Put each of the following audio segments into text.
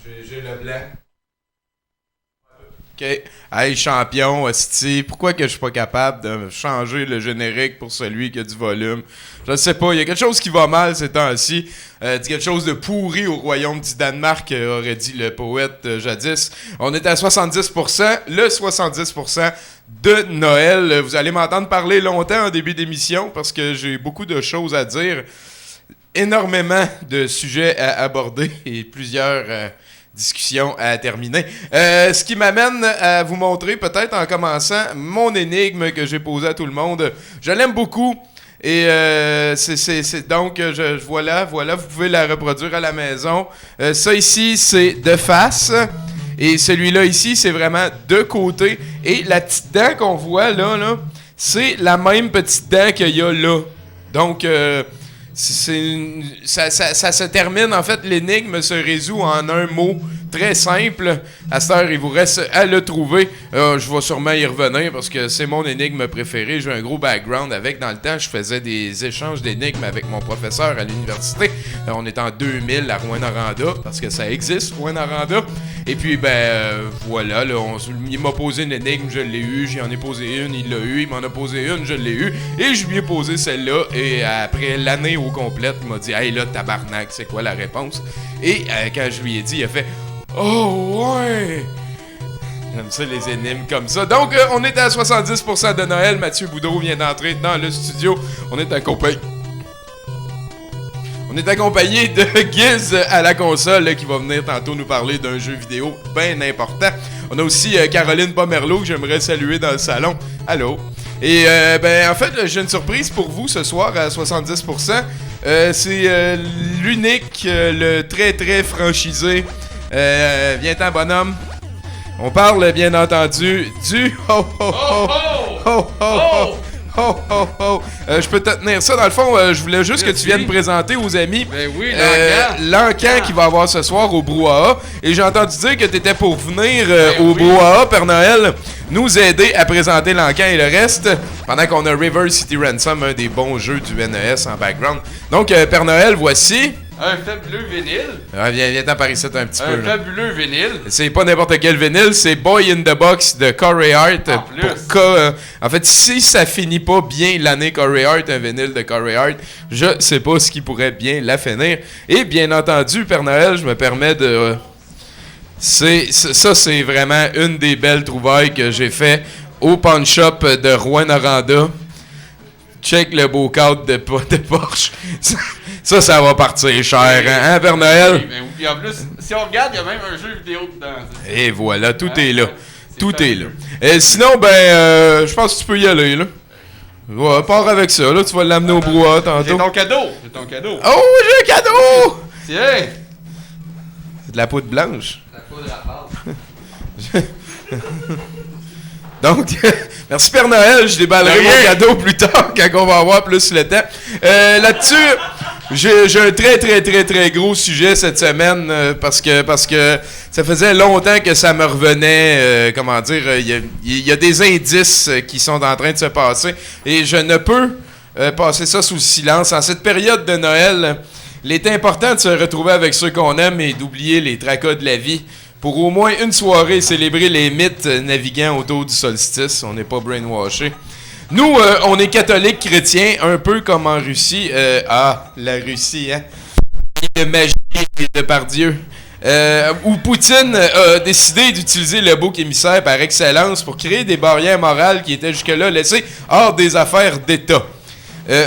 J'ai le blanc. OK. Hey, champion, hostie, pourquoi que je suis pas capable de changer le générique pour celui qui a du volume? Je sais pas, il y a quelque chose qui va mal ces temps-ci. Quelque chose de pourri au royaume du Danemark, aurait dit le poète jadis. On est à 70%, le 70% de Noël. Vous allez m'entendre parler longtemps en début d'émission parce que j'ai beaucoup de choses à dire. Énormément de sujets à aborder et plusieurs discussions à terminer. Ce qui m'amène à vous montrer, peut-être en commençant, mon énigme que j'ai posée à tout le monde. Je l'aime beaucoup. Et c'est donc, voilà, vous pouvez la reproduire à la maison. Ça ici, c'est de face. Et celui-là ici, c'est vraiment de côté. Et la petite dent qu'on voit là, c'est la même petite dent qu'il y a là. Donc, ça se termine, en fait, l'énigme se résout en un mot très simple. À cette heure, il vous reste à le trouver. Je vais sûrement y revenir parce que c'est mon énigme préférée. J'ai un gros background avec. Dans le temps, je faisais des échanges d'énigmes avec mon professeur à l'université. On est en 2000 à Rouyn-Noranda parce que ça existe, Rouyn-Noranda. Et puis, voilà, là, il m'a posé une énigme, je l'ai eu. J'en ai posé une, il l'a eu. Il m'en a posé une, je l'ai eu. Et je lui ai posé celle-là. Et après l'année au complète, il m'a dit « Hey là, tabarnak, c'est quoi la réponse? » Et quand je lui ai dit, il a fait « Oh ouais! » J'aime ça, les énigmes comme ça. Donc, on est à 70% de Noël. Mathieu Boudreau vient d'entrer dans le studio. On est accompagné de Giz à la console là, qui va venir tantôt nous parler d'un jeu vidéo bien important. On a aussi Caroline Pomerleau que j'aimerais saluer dans le salon. Allô? Et en fait, j'ai une surprise pour vous ce soir à 70%. C'est l'unique, le très très franchisé. Viens-t'en, bonhomme. On parle bien entendu du ho ho ho ho ho ho ho ho. Je peux te tenir ça. Dans le fond, je voulais juste que tu viennes présenter aux amis l'encan qui va avoir ce soir au Brouhaha. Et j'ai entendu dire que tu étais pour venir au Brouhaha, Père Noël, nous aider à présenter l'encan et le reste, pendant qu'on a River City Ransom, un des bons jeux du NES en background. Donc, Père Noël, voici... Un fabuleux vinyle. Viens-t'en par ici un petit peu. Un fabuleux vinyle. C'est pas n'importe quel vinyle, c'est Boy in the Box de Corey Hart. En fait, si ça finit pas bien l'année Corey Hart, un vinyle de Corey Hart, je sais pas ce qui pourrait bien la finir. Et bien entendu, Père Noël, je me permets de... Ça, c'est vraiment une des belles trouvailles que j'ai fait au pawn shop de Rouyn-Noranda. Check le beau cadre de Porsche. Ça va partir cher, hein, Père Noël? Oui, mais en plus, si on regarde, il y a même un jeu vidéo dedans. Et voilà, tout est là. Tout est là. Et sinon, je pense que tu peux y aller, là. Ouais, pars avec ça, là, tu vas l'amener au brouhaha tantôt. J'ai ton cadeau. Oh, j'ai un cadeau! Tiens! C'est de la poudre blanche. La poudre à pâte. Donc, merci Père Noël, je déballerai mon cadeau plus tard quand on va avoir plus le temps. Là-dessus, j'ai un très très très très gros sujet cette semaine parce que ça faisait longtemps que ça me revenait. Il y a des indices qui sont en train de se passer et je ne peux passer ça sous silence. En cette période de Noël, il est important de se retrouver avec ceux qu'on aime et d'oublier les tracas de la vie. Pour au moins une soirée, célébrer les mythes naviguant autour du solstice. On n'est pas brainwashés. Nous, on est catholiques chrétiens, un peu comme en Russie. La Russie, hein? De magie et de par Dieu. Où Poutine a décidé d'utiliser le bouc émissaire par excellence pour créer des barrières morales qui étaient jusque-là laissées hors des affaires d'État.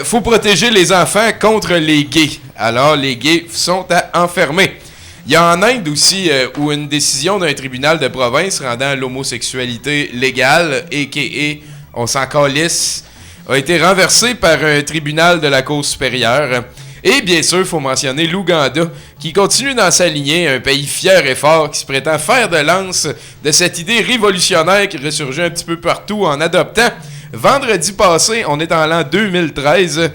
Faut protéger les enfants contre les gays. Alors, les gays sont à enfermer. Il y a en Inde aussi où une décision d'un tribunal de province rendant l'homosexualité légale, a.k.a. on s'en calisse, a été renversée par un tribunal de la Cour supérieure. Et bien sûr, il faut mentionner l'Ouganda, qui continue dans sa lignée, un pays fier et fort qui se prétend fer de lance de cette idée révolutionnaire qui ressurgit un petit peu partout en adoptant, vendredi passé, on est en l'an 2013,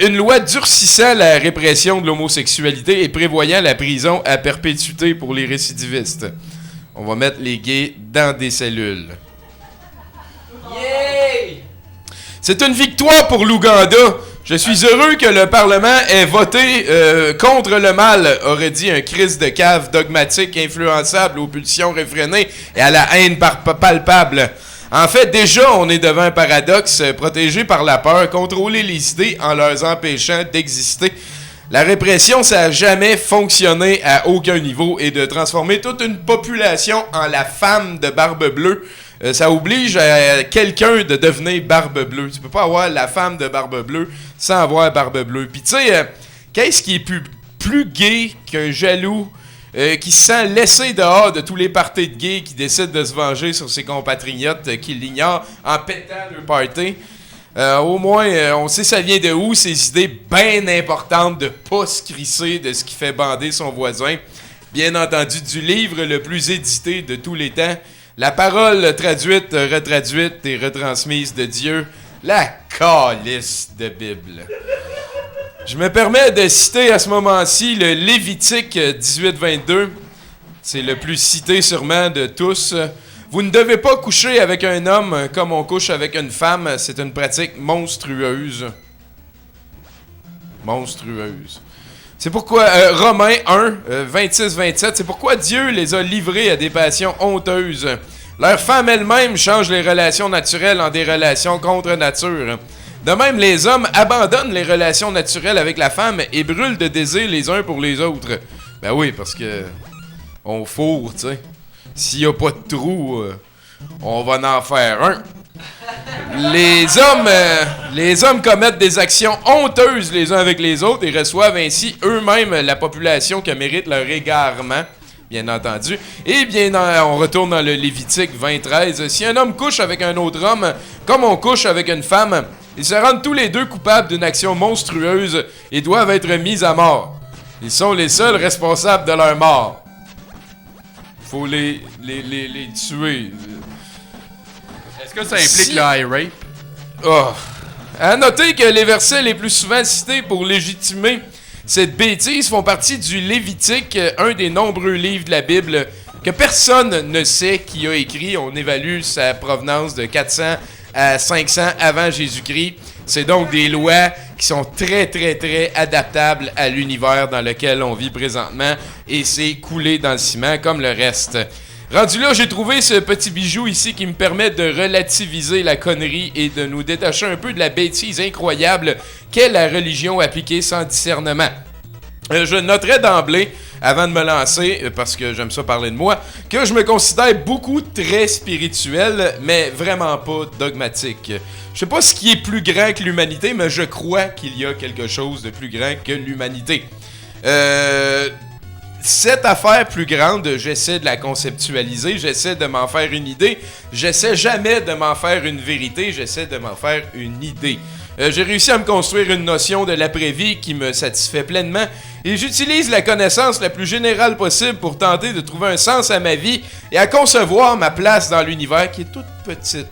une loi durcissant la répression de l'homosexualité et prévoyant la prison à perpétuité pour les récidivistes. On va mettre les gays dans des cellules. Yay! C'est une victoire pour l'Ouganda. Je suis heureux que le Parlement ait voté contre le mal, aurait dit un Christ de cave dogmatique, influençable aux pulsions réfrénées et à la haine palpable. En fait, déjà, on est devant un paradoxe, protégé par la peur, contrôler les idées en leur empêchant d'exister. La répression, ça n'a jamais fonctionné à aucun niveau, et de transformer toute une population en la femme de barbe bleue, ça oblige quelqu'un de devenir barbe bleue. Tu peux pas avoir la femme de barbe bleue sans avoir barbe bleue. Puis tu sais, qu'est-ce qui est plus gay qu'un jaloux qui se sent laissé dehors de tous les parties de gays qui décident de se venger sur ses compatriotes qui l'ignorent en pétant le party? Au moins, on sait ça vient de où, ces idées bien importantes de pas se crisser de ce qui fait bander son voisin. Bien entendu, du livre le plus édité de tous les temps, la parole traduite, retraduite et retransmise de Dieu, la calice de Bible. Je me permets de citer à ce moment-ci le Lévitique 18-22. C'est le plus cité sûrement de tous. Vous ne devez pas coucher avec un homme comme on couche avec une femme. C'est une pratique monstrueuse. Monstrueuse. C'est pourquoi, Romains 1, 26-27, c'est pourquoi Dieu les a livrés à des passions honteuses. Leurs femmes elles-mêmes changent les relations naturelles en des relations contre nature. De même, les hommes abandonnent les relations naturelles avec la femme et brûlent de désir les uns pour les autres. Ben oui, parce que on fourre, tu sais. S'il n'y a pas de trou, on va en faire un. Les hommes commettent des actions honteuses les uns avec les autres et reçoivent ainsi eux-mêmes la population que mérite leur égarement, bien entendu. Et bien, on retourne dans le Lévitique 20-13. Si un homme couche avec un autre homme, comme on couche avec une femme, ils se rendent tous les deux coupables d'une action monstrueuse et doivent être mis à mort. Ils sont les seuls responsables de leur mort. Faut les tuer. Est-ce que ça implique le high rape? Oh. À noter que les versets les plus souvent cités pour légitimer cette bêtise font partie du Lévitique, un des nombreux livres de la Bible que personne ne sait qui a écrit. On évalue sa provenance de 400 à 500 avant Jésus-Christ. C'est donc des lois qui sont très, très, très adaptables à l'univers dans lequel on vit présentement, et c'est coulé dans le ciment comme le reste. Rendu là, j'ai trouvé ce petit bijou ici qui me permet de relativiser la connerie et de nous détacher un peu de la bêtise incroyable qu'est la religion appliquée sans discernement. Je noterai d'emblée, avant de me lancer, parce que j'aime ça parler de moi, que je me considère beaucoup très spirituel, mais vraiment pas dogmatique. Je sais pas ce qui est plus grand que l'humanité, mais je crois qu'il y a quelque chose de plus grand que l'humanité. Cette affaire plus grande, j'essaie de la conceptualiser, j'essaie de m'en faire une idée, j'essaie jamais de m'en faire une vérité, j'essaie de m'en faire une idée. J'ai réussi à me construire une notion de l'après-vie qui me satisfait pleinement et j'utilise la connaissance la plus générale possible pour tenter de trouver un sens à ma vie et à concevoir ma place dans l'univers qui est toute petite.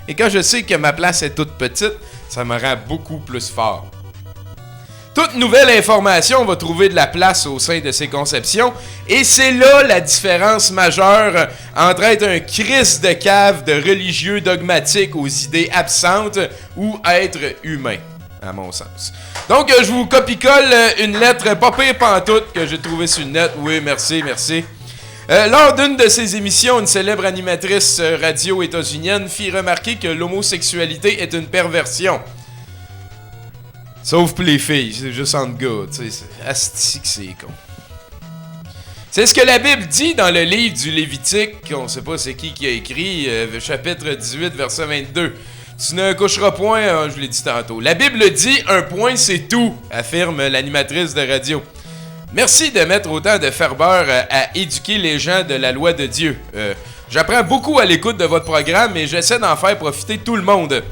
Et quand je sais que ma place est toute petite, ça me rend beaucoup plus fort. Toute nouvelle information va trouver de la place au sein de ces conceptions, et c'est là la différence majeure entre être un Christ de cave de religieux dogmatique aux idées absentes ou être humain, à mon sens. Donc, je vous copie-colle une lettre pas pire pantoute que j'ai trouvée sur le net. Oui, merci. Lors d'une de ses émissions, une célèbre animatrice radio états-unienne fit remarquer que l'homosexualité est une perversion. Sauf pour les filles, c'est juste entre gars, tu sais. Asti que c'est con. C'est ce que la Bible dit dans le livre du Lévitique, on sait pas c'est qui a écrit, chapitre 18, verset 22. Tu ne coucheras point, je l'ai dit tantôt. La Bible dit, un point c'est tout, affirme l'animatrice de radio. Merci de mettre autant de ferveur à éduquer les gens de la loi de Dieu. J'apprends beaucoup à l'écoute de votre programme et j'essaie d'en faire profiter tout le monde.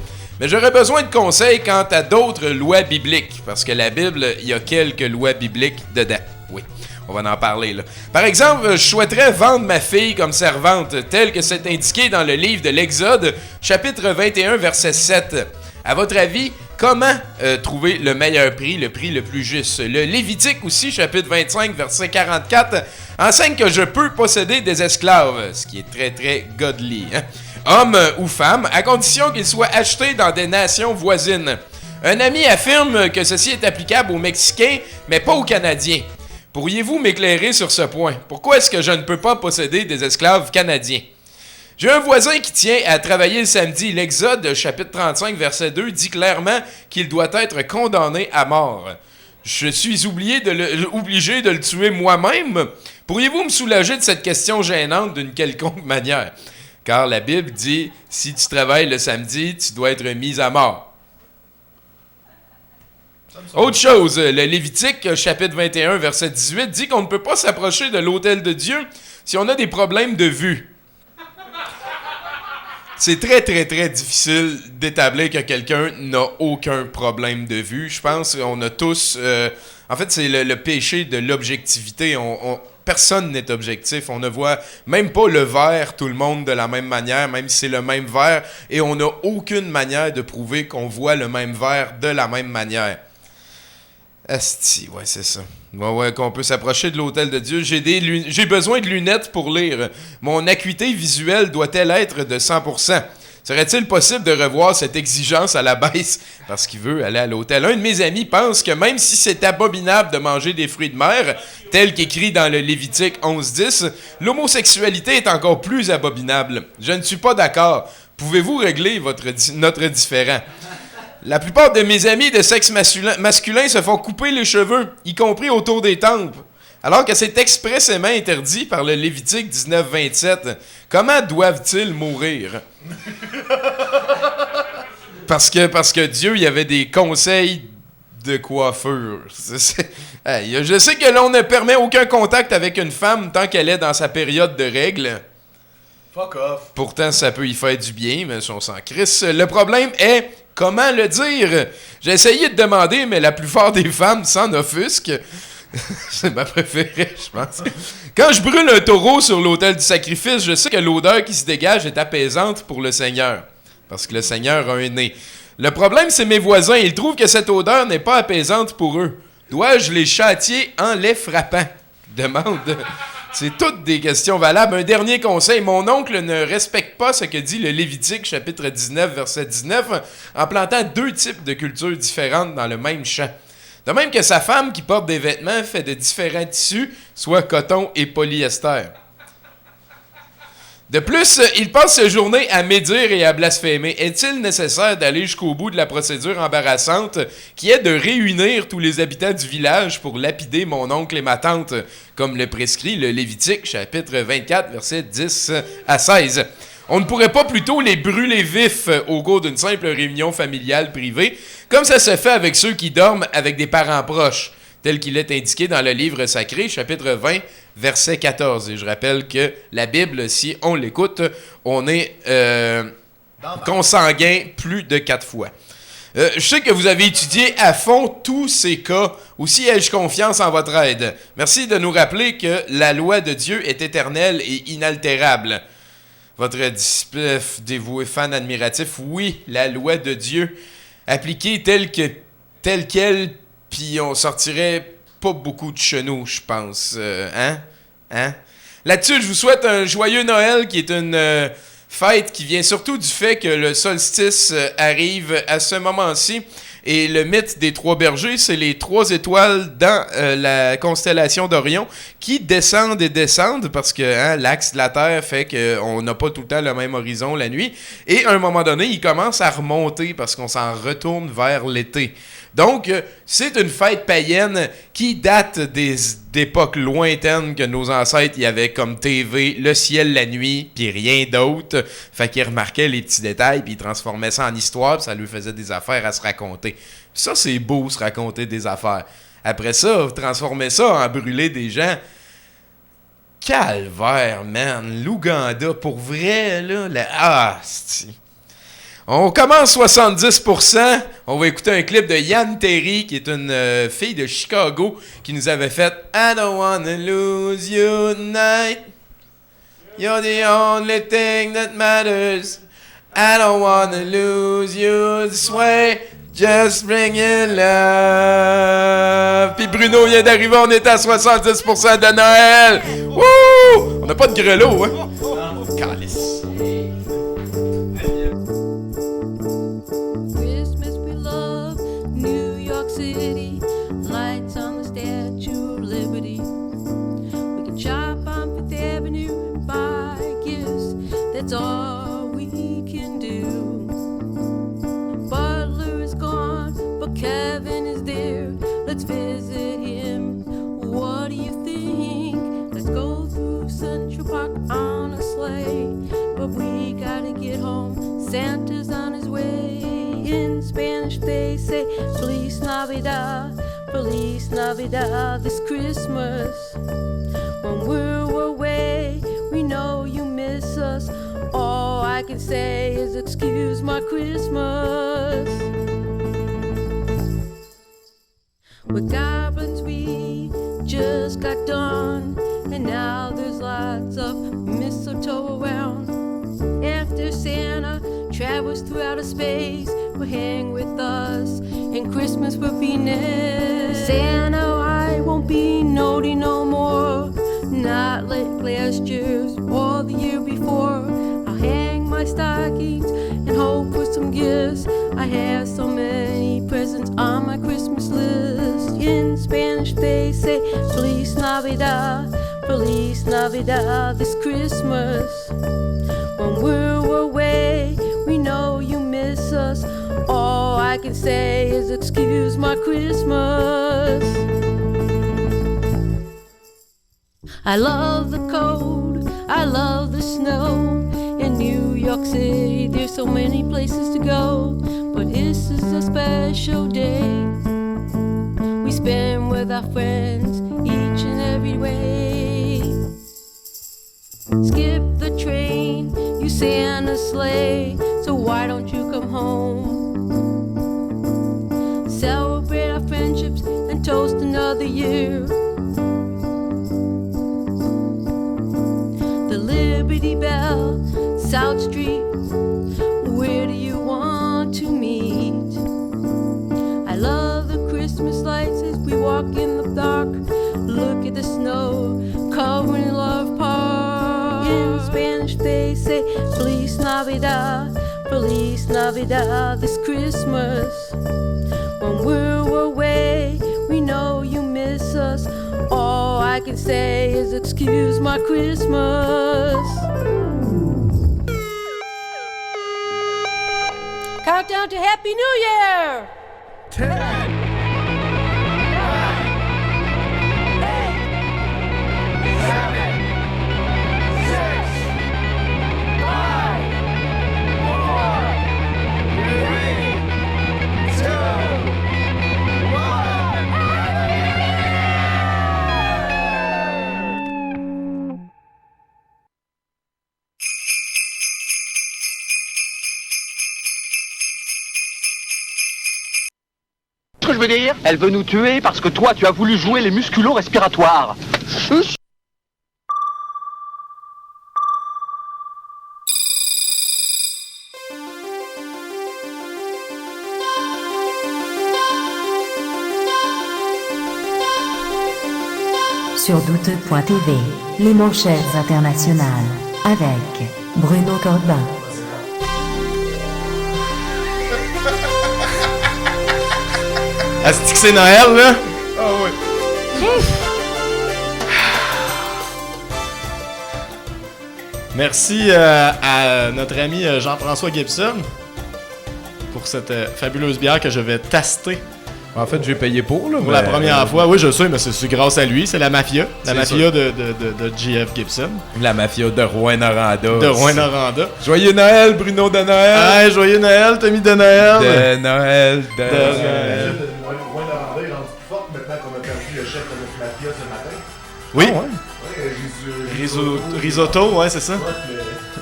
Mais j'aurais besoin de conseils quant à d'autres lois bibliques, parce que la Bible, il y a quelques lois bibliques dedans. Oui, on va en parler là. Par exemple, je souhaiterais vendre ma fille comme servante, tel que c'est indiqué dans le livre de l'Exode, chapitre 21, verset 7. À votre avis, comment trouver le meilleur prix, le prix le plus juste? Le Lévitique aussi, chapitre 25, verset 44, enseigne que je peux posséder des esclaves, ce qui est très très godly, hein? Hommes ou femmes, à condition qu'ils soient achetés dans des nations voisines. Un ami affirme que ceci est applicable aux Mexicains, mais pas aux Canadiens. Pourriez-vous m'éclairer sur ce point? Pourquoi est-ce que je ne peux pas posséder des esclaves canadiens? J'ai un voisin qui tient à travailler le samedi. L'Exode, chapitre 35, verset 2, dit clairement qu'il doit être condamné à mort. Je suis obligé de le tuer moi-même. Pourriez-vous me soulager de cette question gênante d'une quelconque manière? Car la Bible dit, si tu travailles le samedi, tu dois être mis à mort. Autre chose, le Lévitique, chapitre 21, verset 18, dit qu'on ne peut pas s'approcher de l'autel de Dieu si on a des problèmes de vue. C'est très, très, très difficile d'établir que quelqu'un n'a aucun problème de vue. Je pense qu'on a tous... en fait, c'est le péché de l'objectivité. Personne n'est objectif. On ne voit même pas le verre, tout le monde, de la même manière, même si c'est le même verre. Et on n'a aucune manière de prouver qu'on voit le même verre de la même manière. Asti, ouais, c'est ça. Ouais, qu'on peut s'approcher de l'autel de Dieu. J'ai besoin de lunettes pour lire. Mon acuité visuelle doit-elle être de 100%? Serait-il possible de revoir cette exigence à la baisse parce qu'il veut aller à l'autel? Un de mes amis pense que même si c'est abominable de manger des fruits de mer, tel qu'écrit dans le Lévitique 11.10, l'homosexualité est encore plus abominable. Je ne suis pas d'accord. Pouvez-vous régler notre différend? La plupart de mes amis de sexe masculin se font couper les cheveux, y compris autour des tempes, alors que c'est expressément interdit par le Lévitique 19.27. Comment doivent-ils mourir? Parce que Dieu, il y avait des conseils de coiffure. Hey, je sais que l'on ne permet aucun contact avec une femme tant qu'elle est dans sa période de règles. Fuck off. Pourtant, ça peut y faire du bien, mais on s'en crisse. Le problème est... Comment le dire? J'ai essayé de demander, mais la plupart des femmes s'en offusquent. C'est ma préférée, je pense. Quand je brûle un taureau sur l'autel du sacrifice, je sais que l'odeur qui se dégage est apaisante pour le Seigneur. Parce que le Seigneur a un nez. Le problème, c'est mes voisins. Ils trouvent que cette odeur n'est pas apaisante pour eux. Dois-je les châtier en les frappant? Demande... C'est toutes des questions valables. Un dernier conseil. Mon oncle ne respecte pas ce que dit le Lévitique, chapitre 19, verset 19, en plantant deux types de cultures différentes dans le même champ. De même que sa femme, qui porte des vêtements faits de différents tissus, soit coton et polyester. De plus, il passe ses journées à médire et à blasphémer. Est-il nécessaire d'aller jusqu'au bout de la procédure embarrassante qui est de réunir tous les habitants du village pour lapider mon oncle et ma tante, comme le prescrit le Lévitique, chapitre 24, versets 10 à 16? On ne pourrait pas plutôt les brûler vifs au cours d'une simple réunion familiale privée, comme ça se fait avec ceux qui dorment avec des parents proches, tel qu'il est indiqué dans le livre sacré, chapitre 20, verset 14. Et je rappelle que la Bible, si on l'écoute, on est consanguin plus de 4 fois. Je sais que vous avez étudié à fond tous ces cas. Aussi ai-je confiance en votre aide. Merci de nous rappeler que la loi de Dieu est éternelle et inaltérable. Votre disciple dévoué fan admiratif, oui, la loi de Dieu, appliquée telle qu'elle, puis on sortirait pas beaucoup de chenaux, je pense. Hein? Là-dessus, je vous souhaite un joyeux Noël, qui est une fête qui vient surtout du fait que le solstice arrive à ce moment-ci. Et le mythe des trois bergers, c'est les 3 étoiles dans la constellation d'Orion qui descendent et descendent parce que l'axe de la Terre fait qu'on n'a pas tout le temps le même horizon la nuit. Et à un moment donné, ils commencent à remonter parce qu'on s'en retourne vers l'été. Donc, c'est une fête païenne qui date d'époques lointaines que nos ancêtres, il y avait comme TV, le ciel la nuit, puis rien d'autre. Fait qu'ils remarquaient les petits détails, puis ils transformaient ça en histoire, puis ça lui faisait des affaires à se raconter. Puis ça, c'est beau, se raconter des affaires. Après ça, transformer ça en brûler des gens. Calvaire, man. L'Ouganda, pour vrai, là. C'est... On commence 70%. On va écouter un clip de Yann Terry, qui est une fille de Chicago, qui nous avait fait « I don't wanna lose you tonight. You're the only thing that matters. I don't wanna lose you this way. Just bring in love. » Puis Bruno vient d'arriver, on est à 70% de Noël. Wouh! On n'a pas de grelot, hein? Calice. that's all we can do. Butler is gone, but Kevin is there. Let's visit him. What do you think? Let's go through Central Park on a sleigh. But we gotta get home, Santa's on his way. In Spanish they say, Feliz Navidad, Feliz Navidad, this Christmas. When we're away, we know you miss us. All I can say is excuse my Christmas. With goblins we just got done, and now there's lots of mistletoe around. After Santa travels through outer space, will hang with us, and Christmas will be next. Santa, I won't be naughty no more, not like last year's or the year before. I'll hang my stockings and hope for some gifts. I have so many presents on my Christmas list. In Spanish they say, Feliz Navidad, Feliz Navidad, this Christmas. When we're away, we know you miss us. All I can say is excuse my Christmas. I love the cold, I love the snow. In New York City, there's so many places to go. But this is a special day we spend with our friends each and every way. Skip the train, you Santa's sleigh, so why don't you come home? Celebrate our friendships and toast another year. The Liberty Bell, South Street, where do you want to meet? I love the Christmas lights as we walk in the dark. Look at the snow covering Love Park. In Spanish they say, Feliz Navidad, Feliz Navidad, this Christmas. When we're away, we know you miss us. All I can say is excuse my Christmas. Countdown to Happy New Year! 10, 9, 8, 7, 6, 5, 4, 3, 2, 1. Ce que je veux dire, elle veut nous tuer parce que toi tu as voulu jouer les musculo-respiratoires. Chut. Sur douteux.tv, les manchettes internationales, avec Bruno Corbin. Asti que c'est Noël, là? Ah ouais. Merci à notre ami Jean-François Gibson pour cette fabuleuse bière que je vais tester. En fait, j'ai payé pour, là. Pour la première fois. Oui, je sais, mais c'est grâce à lui. C'est la mafia. La mafia de J.F. Gibson. La mafia de Rouyn-Noranda. De Rouyn-Noranda. Joyeux Noël, Bruno de Noël. Ah, joyeux Noël, Tommy de Noël. De Noël, de Noël. Rouyn-Noranda est rendu plus forte maintenant qu'on a perdu le chef de notre mafia ce matin. Oui. Ah, ouais. Risotto, ouais, c'est ça.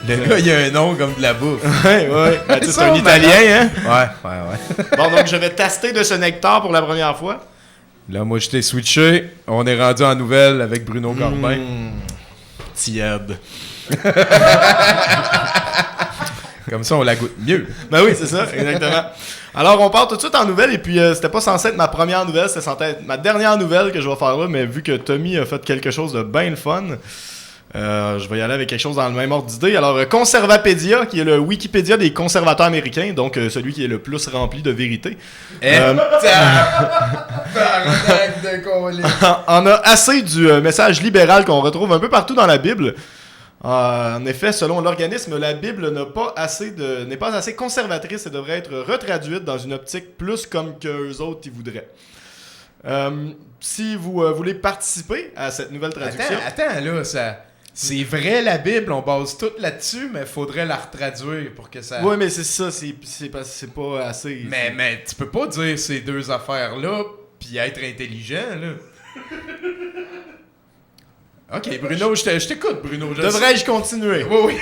Le gars, il a un nom comme de la bouffe. Ouais. Ben, c'est un Italien, hein? Ouais. Bon, donc je vais tester de ce nectar pour la première fois. Là, moi, je t'ai switché. On est rendu en nouvelle avec Bruno Corbin. Tiède. Comme ça, on la goûte mieux. Ben oui, c'est ça, exactement. Alors, on part tout de suite en nouvelle, et puis c'était pas censé être ma première nouvelle, c'était censé être ma dernière nouvelle que je vais faire là, mais vu que Tommy a fait quelque chose de bien le fun, je vais y aller avec quelque chose dans le même ordre d'idée. Alors, Conservapédia, qui est le Wikipédia des conservateurs américains, donc celui qui est le plus rempli de vérité. En a assez du message libéral qu'on retrouve un peu partout dans la Bible. En effet, selon l'organisme, la Bible n'est pas assez conservatrice et devrait être retraduite dans une optique plus comme qu'eux autres y voudraient. Si vous voulez participer à cette nouvelle traduction... Attends, là, c'est vrai la Bible, on base tout là-dessus, mais faudrait la retraduire pour que ça... Oui, mais c'est ça, c'est pas assez... Mais tu peux pas dire ces deux affaires-là puis être intelligent, là. Ok, Bruno, je t'écoute, Bruno. Devrais-je continuer? Oui, oui.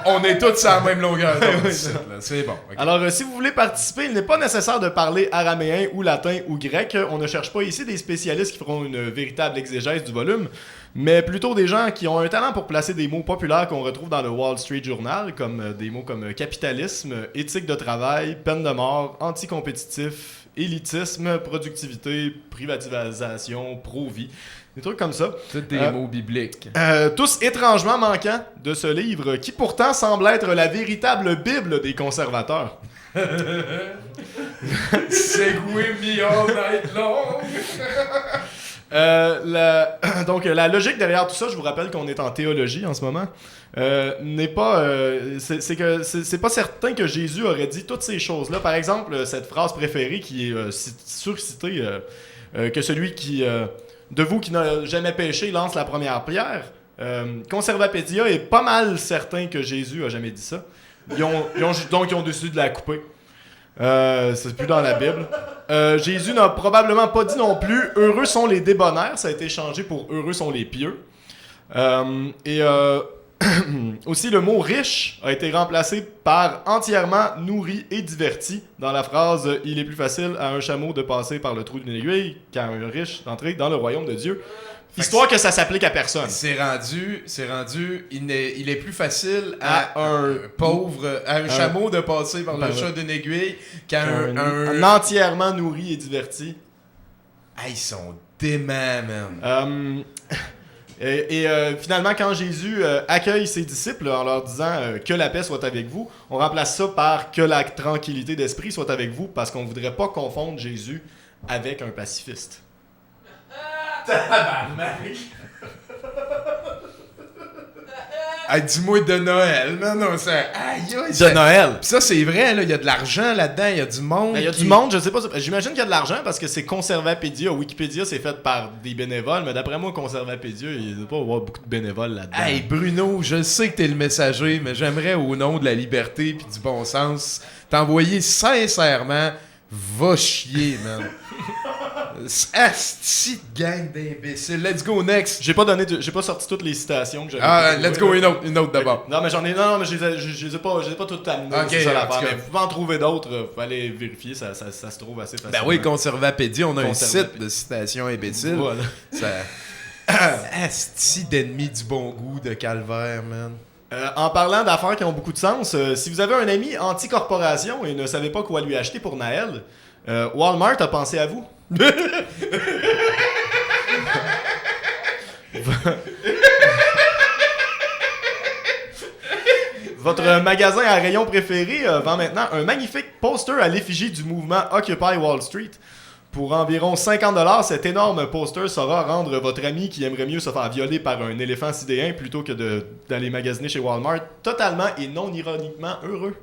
on est tous sur la même longueur d'onde ici, là. C'est bon. Okay. Alors, si vous voulez participer, il n'est pas nécessaire de parler araméen ou latin ou grec. On ne cherche pas ici des spécialistes qui feront une véritable exégèse du volume, mais plutôt des gens qui ont un talent pour placer des mots populaires qu'on retrouve dans le Wall Street Journal, comme des mots comme capitalisme, éthique de travail, peine de mort, anticompétitif, élitisme, productivité, privatisation, pro-vie. Des trucs comme ça. C'est des mots bibliques. Tous étrangement manquants de ce livre, qui pourtant semble être la véritable Bible des conservateurs. Segway me all night long. Donc, la logique derrière tout ça, je vous rappelle qu'on est en théologie en ce moment, n'est pas... c'est pas certain que Jésus aurait dit toutes ces choses-là. Par exemple, cette phrase préférée qui est surcitée, que celui qui... de vous qui n'a jamais péché lance la première pierre. Conservapédia est pas mal certain que Jésus a jamais dit ça. Donc, ils ont décidé de la couper. C'est plus dans la Bible. Jésus n'a probablement pas dit non plus « Heureux sont les débonnaires », ça a été changé pour « Heureux sont les pieux ». Aussi, le mot « riche » a été remplacé par « entièrement nourri et diverti » dans la phrase « Il est plus facile à un chameau de passer par le trou d'une aiguille qu'à un riche d'entrer dans le royaume de Dieu ». Histoire que ça s'applique à personne. C'est rendu, il est plus facile à un pauvre, à un chameau de passer par le chat d'une aiguille qu'à un entièrement nourri et diverti. Ah, ils sont déments, man. Finalement, quand Jésus accueille ses disciples en leur disant que la paix soit avec vous, on remplace ça par que la tranquillité d'esprit soit avec vous, parce qu'on voudrait pas confondre Jésus avec un pacifiste. Hey, dis-moi de Noël, man. Non, ça... De Noël. Pis ça, c'est vrai, là. Il y a de l'argent là-dedans. Il y a du monde. Il y a du monde, je sais pas. J'imagine qu'il y a de l'argent parce que c'est Conservapédia. Wikipédia, c'est fait par des bénévoles. Mais d'après moi, Conservapédia, il doit pas avoir beaucoup de bénévoles là-dedans. Hey, Bruno, je sais que t'es le messager, mais j'aimerais, au nom de la liberté pis du bon sens, t'envoyer sincèrement, va chier, man. Asti de gang d'imbéciles. Let's go next. J'ai pas sorti toutes les citations que j'avais. Ah, let's go, une autre d'abord. Non, mais mais je les ai pas toutes amenées. Ok, c'est ça l'affaire. mais vous pouvez en trouver d'autres. Vous pouvez aller vérifier, ça se trouve assez facilement. Ben oui, Conservapédia, on a un site de citations imbéciles. Voilà. Asti d'ennemis du bon goût de calvaire, man. En parlant d'affaires qui ont beaucoup de sens, si vous avez un ami anti-corporation et ne savez pas quoi lui acheter pour Noël, Walmart a pensé à vous. Votre magasin à rayon préféré vend maintenant un magnifique poster à l'effigie du mouvement Occupy Wall Street. Pour environ 50$, cet énorme poster saura rendre votre ami qui aimerait mieux se faire violer par un éléphant sidéen plutôt que d'aller magasiner chez Walmart totalement et non ironiquement heureux.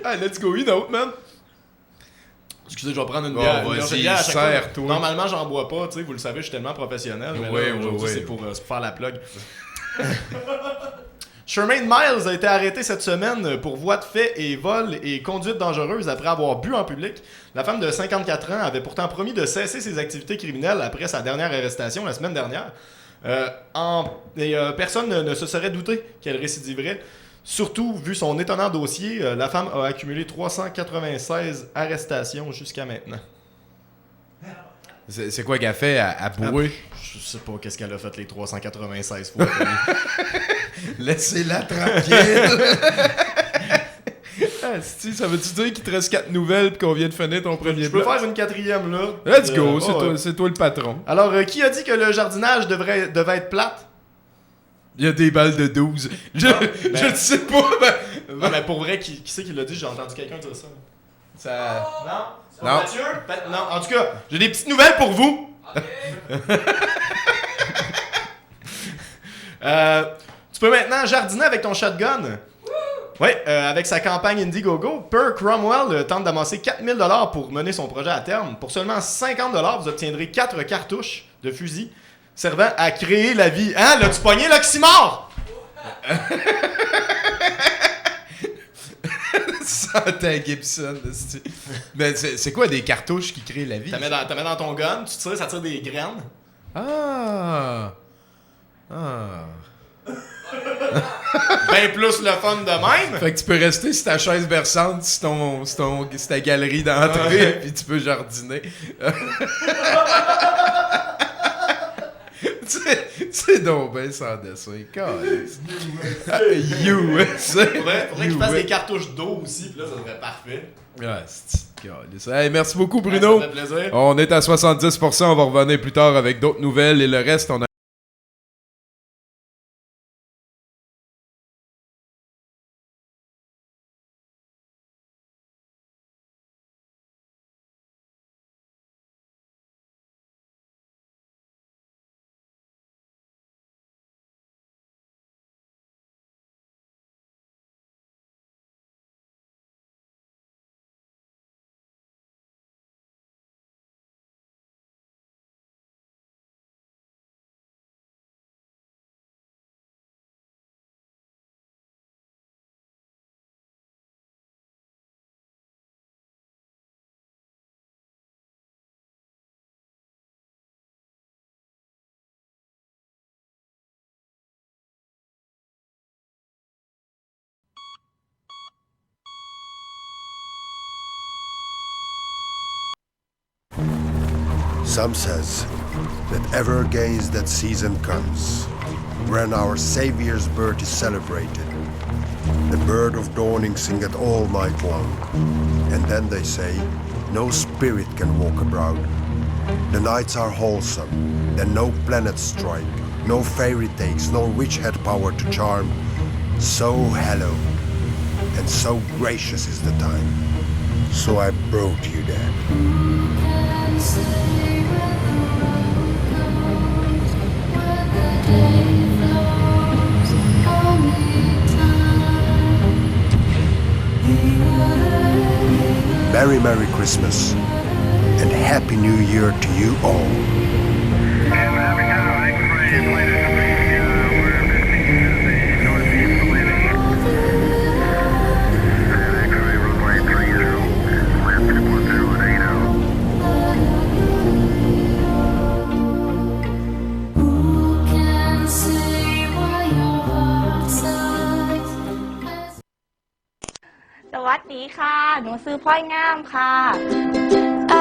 Ah, let's go, une autre, man. Excusez, je vais prendre une bière. Vas-y, à chaque fois. serre-toi. Normalement, j'en bois pas, tu sais, vous le savez, je suis tellement professionnel. Mais là, aujourd'hui, c'est pour faire la plug. Shermaine Miles a été arrêtée cette semaine pour voie de fait et vol et conduite dangereuse après avoir bu en public. La femme de 54 ans avait pourtant promis de cesser ses activités criminelles après sa dernière arrestation la semaine dernière. Personne ne se serait douté qu'elle récidiverait. Surtout, vu son étonnant dossier, la femme a accumulé 396 arrestations jusqu'à maintenant. C'est quoi qu'elle a fait à bourrer? Je sais pas qu'est-ce qu'elle a fait les 396 fois. Laissez-la tranquille. Si, ça veut-tu dire qu'il te reste 4 nouvelles et qu'on vient de finir ton premier bloc? Je peux faire une quatrième là. Let's go, c'est toi le patron. Alors, qui a dit que le jardinage devait être plate? Il y a des balles de 12. Je ne sais pas. Non, mais pour vrai, qui c'est qui l'a dit? J'ai entendu quelqu'un dire ça. Ça... Non? Mathieu? Non, en tout cas, j'ai des petites nouvelles pour vous. Tu peux maintenant jardiner avec ton shotgun. Oui, avec sa campagne Indiegogo, Per Cromwell tente d'amasser 4000 $ pour mener son projet à terme. Pour seulement 50 $, vous obtiendrez 4 cartouches de fusil servant à créer la vie. Hein? L'as-tu pogné, l'oxymore? Santin Gibson. Mais c'est quoi des cartouches qui créent la vie? T'as mets dans ton gun, tu tires, ça tire des graines. Ah! Ben plus le fun de même. Fait que tu peux rester sur ta chaise berçante, sur ta galerie d'entrée, puis tu peux jardiner. C'est donc ben sans dessin. Faudrait qu'il fasse des cartouches d'eau aussi, puis là, ça serait parfait. Hey, merci beaucoup, Bruno. Ça fait plaisir. On est à 70%, on va revenir plus tard avec d'autres nouvelles et le reste, on a... Some says that ever against that season comes, when our Saviour's birth is celebrated. The bird of dawning singeth all night long, and then they say, no spirit can walk abroad. The nights are wholesome, then no planets strike, no fairy tales, no witch had power to charm. So hallowed, and so gracious is the time. So I brought you that. Merry, Merry Christmas, and Happy New Year to you all.สวัสดีค่ะ หนูซื้อพลอยงามค่ะ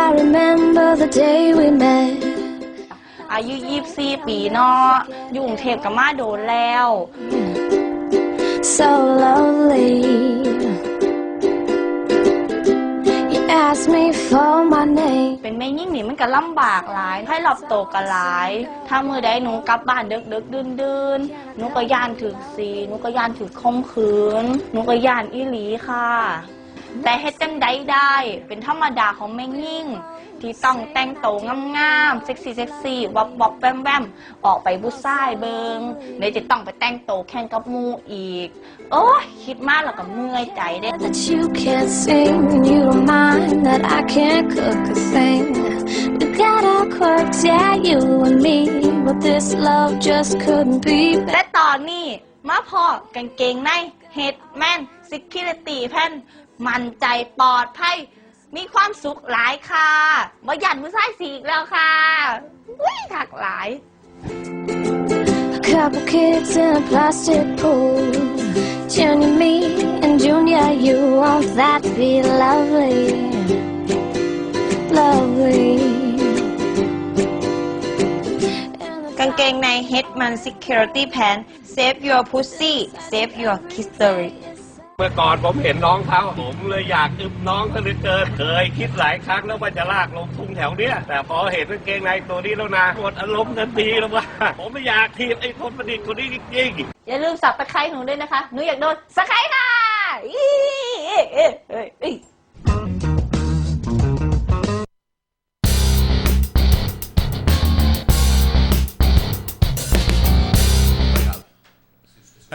I remember the day we met. อายุ24 ปีเนาะอยู่กรุงเทพกับมาโดนแล้ว So lonely. You asked me for my name. เป็นแม่ยิ่งนี่มันก็ลำบากหลายให้รอบโตก็หลายถ้ามือใดหนูกลับบ้านดึกดื่นหนูก็ย่านถึกสีหนูก็ย่านถึกข่มขืนหนูก็ย่านอีหลีค่ะแต่เฮ็ดจังใดได้เป็นธรรมดาของแม่ยิ่งที่ต้องแต่งโตงามๆเซ็กซี่วับแวมออกไปบุษายเบิงเดี๋ยวจะต้องไปแต่งโตแข่งกับหมู่อีกโอ้ยคิดมากแล้วก็เมื่อยใจเด้ That you can't sing, you don't mind that I can't cook a thing. We got our quirks, yeah, you and me, but this love just couldn't be และ better. ตอนนี้มาพอกางเกงในเฮดแมนซิคิลิตี้แพนมั่นใจปลอดภัยมีความสุขหลายค่ะบ่หยันมือซ้ายสีอีกแล้วค่ะวิ่งถักหลาย A couple kids in a plastic pool. Junior me and Junior you, won't that be lovely? Lovely. กางเกงใน Hetman Security Pants Save your pussy Save your history เมื่อก่อนผมเห็นน้องเขาผมเลยอยากอึบน้องเขาเหลือเกินเคยคิดหลายครั้งแล้วว่าจะลากลงทุ่งแถวเนี้ยแต่พอเห็นกางเกงในตัวนี้แล้วนะหมดอารมณ์ทันทีแล้วว่าผมไม่อยากทีบไอ้คนประดิษฐ์คนนี้จริงๆ อย่าลืมสับตะไคร้หนูด้วยนะคะหนูอยากโดนสไคร้ค่ะอี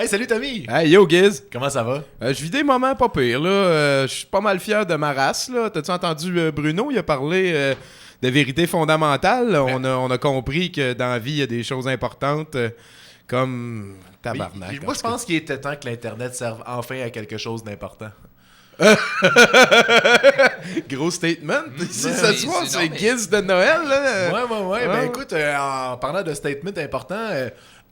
Hey, salut Tommy! Hey, yo, Giz! Comment ça va? Je vis des moments pas pires, là. Je suis pas mal fier de ma race, là. T'as-tu entendu Bruno? Il a parlé de vérité fondamentale. On a compris que dans la vie, il y a des choses importantes comme tabarnak. Moi, je pense qu'il était temps que l'Internet serve enfin à quelque chose d'important. Gros statement. Ici, ce soir, c'est Giz de Noël, là. Ouais. Ben écoute, en parlant de statement important,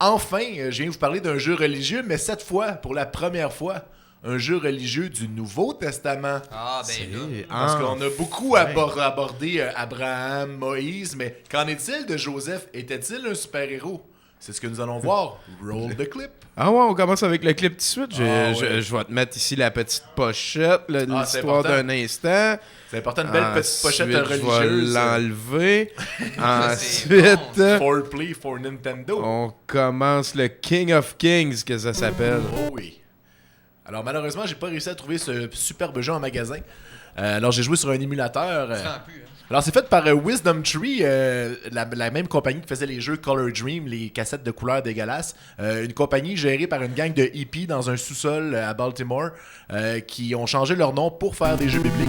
enfin, je viens vous parler d'un jeu religieux, mais cette fois, pour la première fois, un jeu religieux du Nouveau Testament. Ah, ben là. Parce qu'on a beaucoup abordé Abraham, Moïse, mais qu'en est-il de Joseph? Était-il un super-héros? C'est ce que nous allons voir. Roll the clip. Ah ouais, on commence avec le clip tout de suite. Je vais te mettre ici la petite pochette, l'histoire d'un instant. C'est important, une belle petite pochette religieuse. Je vais l'enlever. Ensuite, For Play for Nintendo. On commence le King of Kings, que ça s'appelle. Oh oui. Alors malheureusement, j'ai pas réussi à trouver ce superbe jeu en magasin. Alors j'ai joué sur un émulateur. Alors c'est fait par Wisdom Tree, la même compagnie qui faisait les jeux Color Dream, les cassettes de couleurs dégueulasses. Une compagnie gérée par une gang de hippies dans un sous-sol à Baltimore qui ont changé leur nom pour faire des jeux bibliques.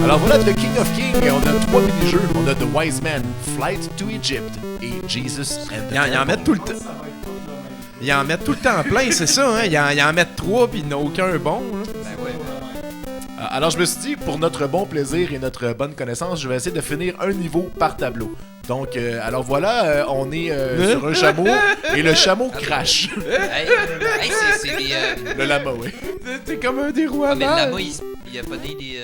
Alors voilà, The King of Kings, on a 3 mini-jeux. On a The Wise Man, Flight to Egypt et Jesus and the Temple. Ils en mettent tout le temps. Ils en mettent tout le temps plein, c'est ça, hein? Ils en mettent 3 puis il n'y en a aucun bon. Hein? Ben ouais. Alors je me suis dit, pour notre bon plaisir et notre bonne connaissance, je vais essayer de finir un niveau par tableau. Donc, alors voilà, on est sur un chameau et le chameau crache. Hey, c'est des... Le lama, oui. T'es comme un des rois. Mais le lama, il a pas des...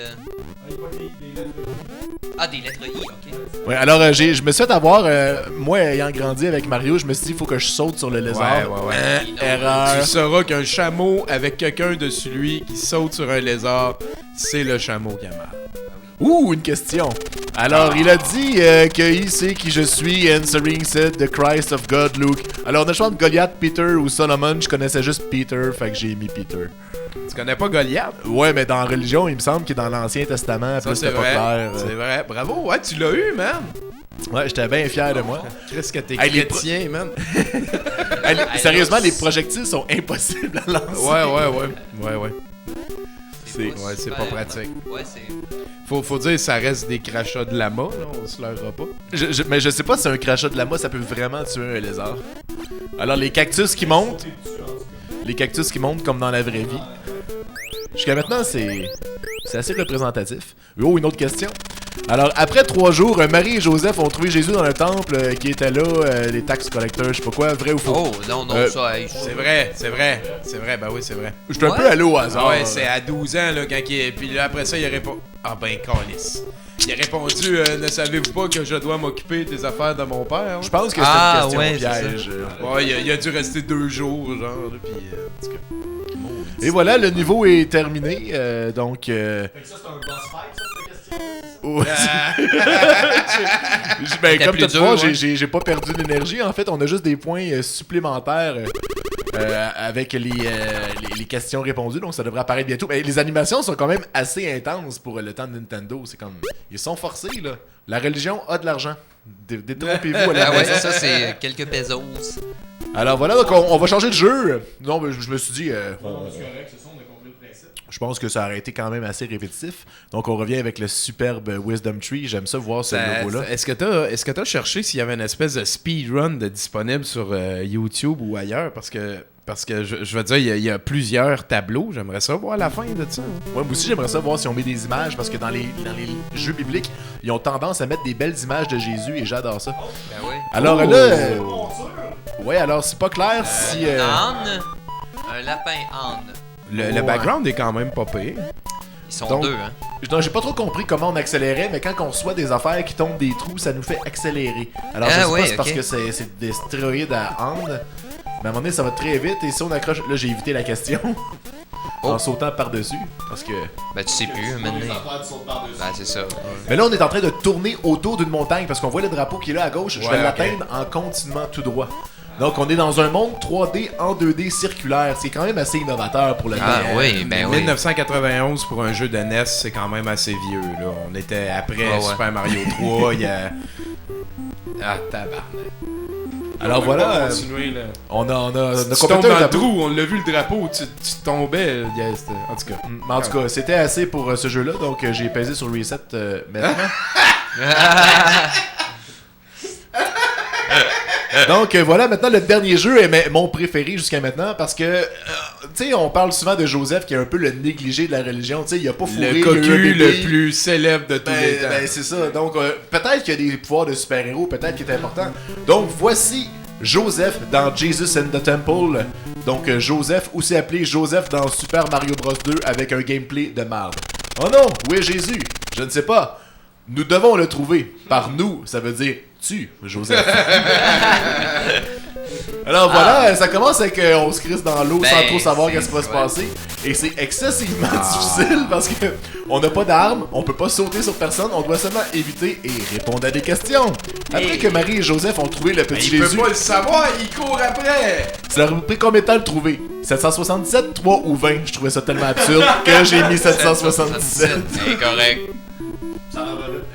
Ah, des lettres I, ok. Ouais, alors je me suis fait avoir, moi ayant grandi avec Mario, je me suis dit, il faut que je saute sur le lézard. Ouais. Erreur. Tu sauras qu'un chameau avec quelqu'un dessus lui qui saute sur un lézard, c'est le chameau qui a mal. Ouh, une question. Alors, il a dit qu'il sait qui je suis, answering said the Christ of God, Luke. Alors, on a le choix de Goliath, Peter ou Solomon. Je connaissais juste Peter, fait que j'ai mis Peter. Tu connais pas Goliath? Ouais, mais dans la religion, il me semble que dans l'Ancien Testament, ça, plus c'était pas clair. C'est vrai, bravo, ouais, tu l'as eu, man. Ouais, j'étais bien fier de moi. Qu'est-ce que t'es chrétien, man? Sérieusement, les projectiles sont impossibles à lancer. Ouais. C'est pas pratique. Ouais, c'est... Faut dire, ça reste des crachats de lama, là, on se leurra pas. Mais je sais pas si un crachat de lama, ça peut vraiment tuer un lézard. Alors, les cactus qui montent. Les cactus qui montent comme dans la vraie vie. Jusqu'à maintenant, c'est assez représentatif. Oh, une autre question. Alors, après 3 jours, Marie et Joseph ont trouvé Jésus dans le temple qui était là, les tax collecteurs, je sais pas quoi, vrai ou faux? Oh, non, ça... C'est vrai, ben oui, c'est vrai. Je suis un peu allé au hasard. Ouais, c'est à 12 ans, là, quand il... Puis là, après ça, il a répondu... Ah ben, câlisse. Il a répondu, ne savez-vous pas que je dois m'occuper des affaires de mon père? Je pense que c'est une question piège. Ouais, il a dû rester 2 jours, genre, puis... en tout cas... Et voilà, le niveau est terminé, donc... Fait que ça, c'est un boss fight, ça, cette question? Ouais. Ben, comme tu vois, j'ai pas perdu d'énergie. En fait, on a juste des points supplémentaires avec les questions répondues, donc ça devrait apparaître bientôt. Mais les animations sont quand même assez intenses pour le temps de Nintendo. C'est comme... Ils sont forcés, là. La religion a de l'argent. Détrompez-vous à la ouais, c'est ça, c'est quelques pesos. Alors voilà, donc on va changer de jeu. Non, mais je me suis dit... C'est correct, c'est ça, on a compris le principe. Je pense que ça aurait été quand même assez répétitif. Donc on revient avec le superbe Wisdom Tree. J'aime ça voir ce logo-là. Est-ce que t'as cherché s'il y avait une espèce de speedrun disponible sur YouTube ou ailleurs? Parce que je veux dire, il y a plusieurs tableaux. J'aimerais ça voir la fin de ça. Ouais, moi aussi, j'aimerais ça voir si on met des images. Parce que dans les jeux bibliques, ils ont tendance à mettre des belles images de Jésus et j'adore ça. Ben oui. Alors là... ouais, alors c'est pas clair si... Un lapin âne. Le background est quand même pas pire. Ils sont 2, hein. Non, j'ai pas trop compris comment on accélérait, mais quand on reçoit des affaires qui tombent des trous, ça nous fait accélérer. Alors je sais pas si c'est parce que c'est des stéroïdes à âne, mais à un moment donné, ça va très vite, et si on accroche... Là, j'ai évité la question. En sautant par-dessus, parce que... Ben, tu sais plus, maintenant. Ben, c'est ça. Mais là, on est en train de tourner autour d'une montagne, parce qu'on voit le drapeau qui est là à gauche. Je vais l'atteindre en continuant tout droit. Donc, on est dans un monde 3D en 2D circulaire. C'est quand même assez innovateur pour le temps. Ah oui, ben oui. 1991 pour un jeu de NES, c'est quand même assez vieux, là. On était après Super Mario 3, il y a... Ah, tabarnak. Alors voilà, on a tu tombes dans le trou, on l'a vu le drapeau, tu tombais, en tout cas. Mais en tout cas, c'était assez pour ce jeu-là, donc j'ai pesé sur Reset maintenant. Donc voilà, maintenant le dernier jeu est mon préféré jusqu'à maintenant parce que, tu sais, on parle souvent de Joseph qui est un peu le négligé de la religion, tu sais, il a pas fourré le cocu le plus célèbre de tous les temps. Ben c'est ça, donc peut-être qu'il y a des pouvoirs de super-héros, peut-être qu'il est important. Donc voici Joseph dans Jesus and the Temple. Donc Joseph, aussi appelé Joseph dans Super Mario Bros 2 avec un gameplay de marde. Oh non, où est Jésus? Je ne sais pas. Nous devons le trouver. Par nous, ça veut dire tu, Joseph. Alors voilà, ça commence avec on se crisse dans l'eau sans trop savoir qu'est-ce qui va se passer. Et c'est excessivement difficile parce que on n'a pas d'armes, on peut pas sauter sur personne, on doit seulement éviter et répondre à des questions. Après que Marie et Joseph ont trouvé le petit Jésus... Il peut pas le savoir, il court après! Ça leur a pris combien de temps de le trouver? 777, 3 ou 20? Je trouvais ça tellement absurde que j'ai mis 777. C'est correct.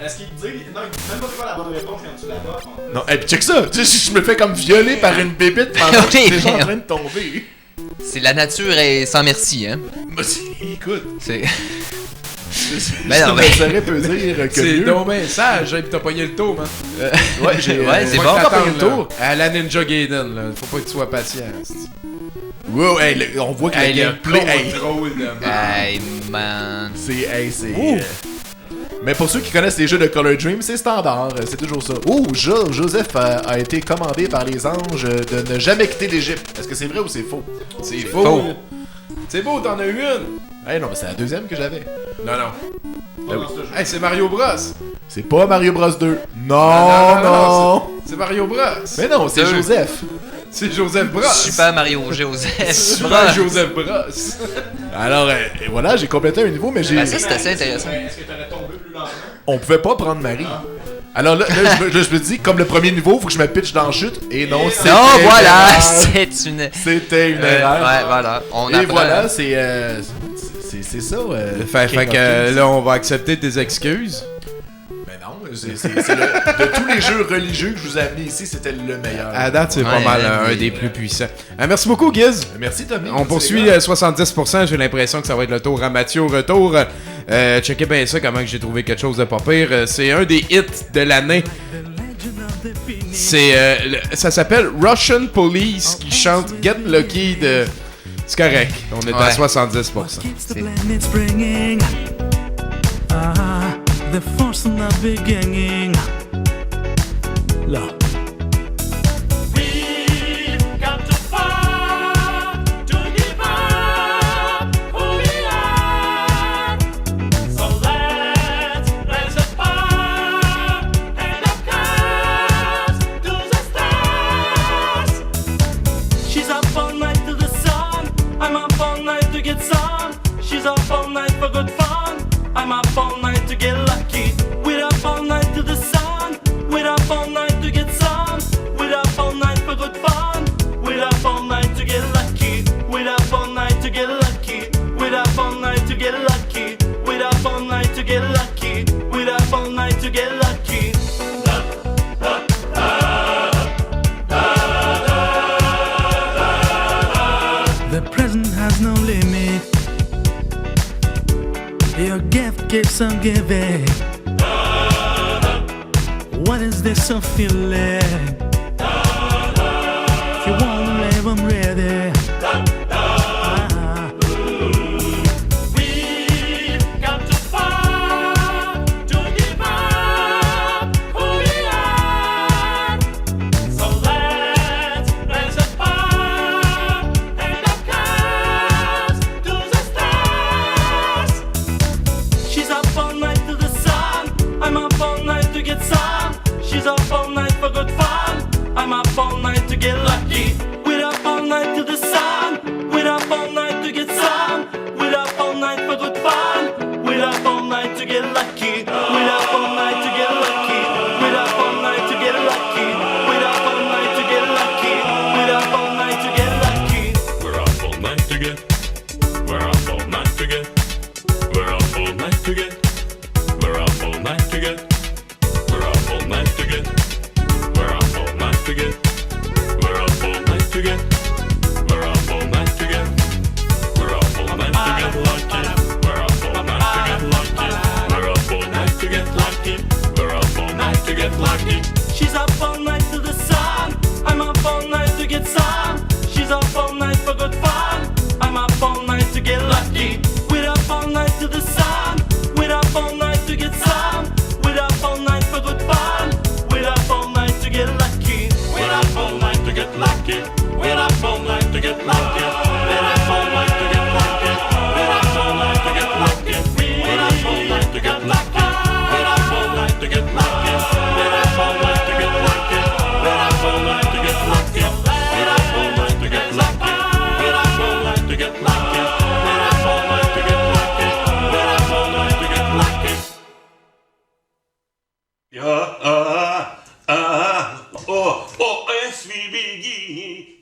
Est-ce qu'il dit. Non, il dit même pas quoi la bonne réponse quand tu la vois. Non, hey, check ça! Tu sais, je me fais comme violer par une bébite pendant que je suis déjà en train de tomber. C'est la nature est sans merci, hein? Bah, écoute. C'est. Ben non, mais. Ça peut dire que. C'est donc ben sage, hein, pis t'as pogné le tour, man. Ouais, j'ai. Ouais, c'est bon. T'as pogné le tour. À la Ninja Gaiden, là. Faut pas que tu sois patient. Wow, hey, on voit que le gameplay. Hey, man. C'est. Mais pour ceux qui connaissent les jeux de Color Dream, c'est standard, c'est toujours ça. Oh, Joseph a été commandé par les anges de ne jamais quitter l'Égypte. Est-ce que c'est vrai ou c'est faux? C'est faux. C'est beau, t'en as eu une. Hey, non, mais c'est la deuxième que j'avais. Non. Hey, c'est Mario Bros. C'est pas Mario Bros 2. Non. C'est Mario Bros. Mais non, c'est Joseph. C'est Joseph Bros. Super Mario Joseph. Super Joseph Bros. Alors, et voilà, j'ai complété un niveau, mais j'ai... Ben ça, c'est assez intéressant. Est-ce que t'aurais tombé plus lentement? On pouvait pas prendre Marie. Alors là, je me dis, comme le premier niveau, faut que je me pitche dans la chute. Et non, c'était non, voilà, c'était une erreur. Ouais, voilà. On et voilà, c'est ça. Fait que là, on va accepter tes excuses. Mais non, de tous les jeux religieux que je vous ai amenés ici, c'était le meilleur. À date, c'est pas mal un des plus puissants. Merci beaucoup, Giz. Merci, Tommy. On poursuit 70%. J'ai l'impression que ça va être le tour à Mathieu au retour. Checkez bien ça, comment j'ai trouvé quelque chose de pas pire. C'est un des hits de l'année. Ça s'appelle Russian Police qui chante Get Lucky de... C'est correct, on est à 70%. The force in the beginning. Love. We've got to fight to give up who we are. So let's raise a fire and up cast to the stars. She's up all night to the sun. I'm up all night to get sun. She's up all night for good fun. I'm up all night to get lucky. We're up all night to the sun. We're up all night to get sun. We're up all night for good fun. We're up all night to get lucky. We're up all night to get lucky. We're up all night to get lucky. We're up all night to get lucky. We're up all night to get lucky. The present has no limit. Your gift keeps on giving. What is this I'm feeling? If you wanna live, I'm ready. We've got to fight to give up who we are. So let's raise a fire and up cast to the stars. She's up all night to the sun. I'm up all night to get sun. She's up all night for good fun. I'm up all night to get lucky. We're up all night to the sun. We're up all night to get sun. We're up all night for good fun. We're up all night to get lucky. We're up all night to get lucky. We're up all night to get lucky. We're up all night to get lucky. We're up all night to get lucky. We're up all night to get. We're up all night to get. We're up all night to get. We're up all night to get. We're up all night to get. We're up all night to get. suivi.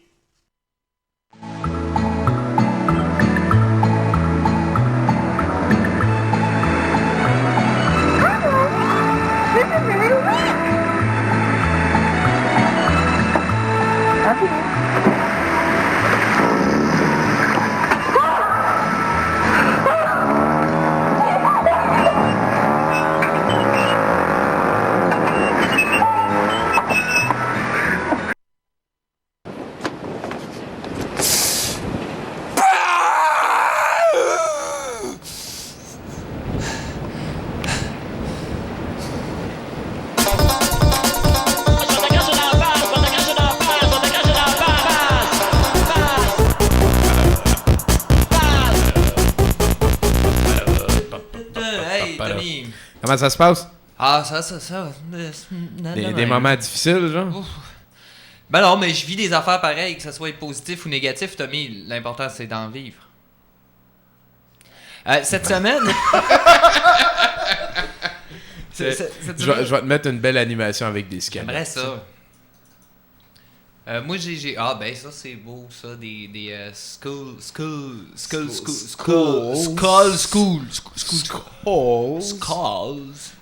Hey, Tommy. Comment ça se passe? Ah, ça. Des moments difficiles, genre? Ouf. Ben non, mais je vis des affaires pareilles, que ce soit positif ou négatif, Tommy. L'important, c'est d'en vivre. Cette semaine... Je vais te mettre une belle animation avec des scans. J'aimerais ça. Moi, j'ai... Ah, ben ça, c'est beau, ça. Des Skull.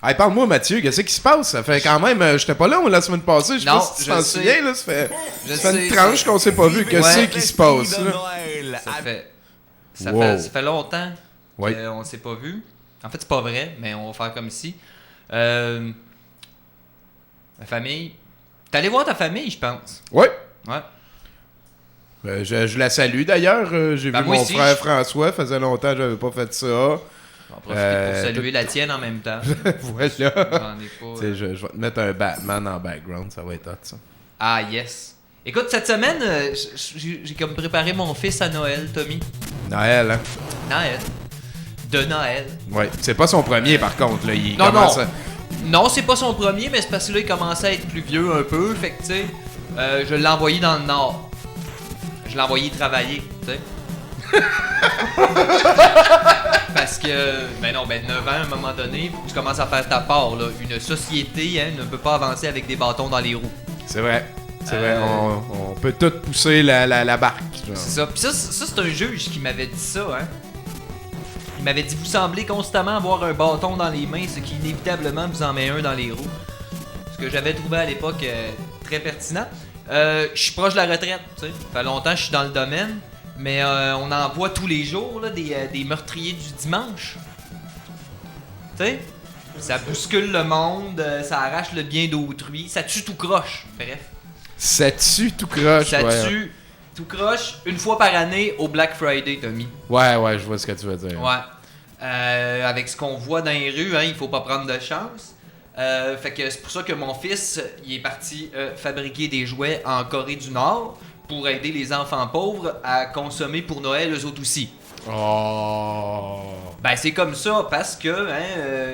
Hey, parle-moi, Mathieu, qu'est-ce qui se passe? Ça fait quand même... J'étais pas là la semaine passée, je sais Non, pas si tu je t'en sais. souviens, là. Ça Je fait une sais, tranche qu'on s'est pas vu. Qu'est-ce Ouais. qui se passe, là? Ça fait longtemps Ouais. qu'on s'est pas vu. En fait, c'est pas vrai, mais on va faire comme si. La famille... T'es allé voir ta famille, je pense. Ouais. Ouais. Je la salue, d'ailleurs. J'ai Ben, vu moi mon aussi, frère François. Faisait longtemps que j'avais pas fait ça. On va profiter pour saluer la tienne en même temps. Voilà. J'en ai pas, Tu sais, je vais te mettre un Batman en background. Ça va être hot, ça. Ah, yes. Écoute, cette semaine, j'ai comme préparé mon fils à Noël, Tommy. Noël, hein? Noël. De Noël. Ouais. C'est pas son premier, par contre. Là. Il Non, commence non. à- Non, c'est pas son premier, mais c'est parce que là, il commençait à être plus vieux un peu. Fait que, tu sais, je l'ai envoyé dans le Nord. Je l'ai envoyé travailler, tu sais. Parce que, ben 9 ans, à un moment donné, tu commences à faire ta part, là. Une société, hein, ne peut pas avancer avec des bâtons dans les roues. C'est vrai. C'est vrai. On peut tout pousser la barque. genre. C'est ça. Puis ça, c'est un juge qui m'avait dit ça, hein. Il m'avait dit, vous semblez constamment avoir un bâton dans les mains, ce qui inévitablement vous en met un dans les roues. Ce que j'avais trouvé à l'époque très pertinent. Je suis proche de la retraite, tu sais. Ça fait longtemps que je suis dans le domaine, mais on en voit tous les jours, là, des meurtriers du dimanche. Tu sais? Ça bouscule le monde, ça arrache le bien d'autrui, ça tue tout croche. Bref. Ça tue tout croche. Ça ouais. tue tout croche une fois par année au Black Friday, Tommy. Ouais, je vois ce que tu veux dire. Ouais. Avec ce qu'on voit dans les rues, hein, il faut pas prendre de chance. Fait que c'est pour ça que mon fils, il est parti fabriquer des jouets en Corée du Nord pour aider les enfants pauvres à consommer pour Noël eux autres aussi. Oh. Ben c'est comme ça parce que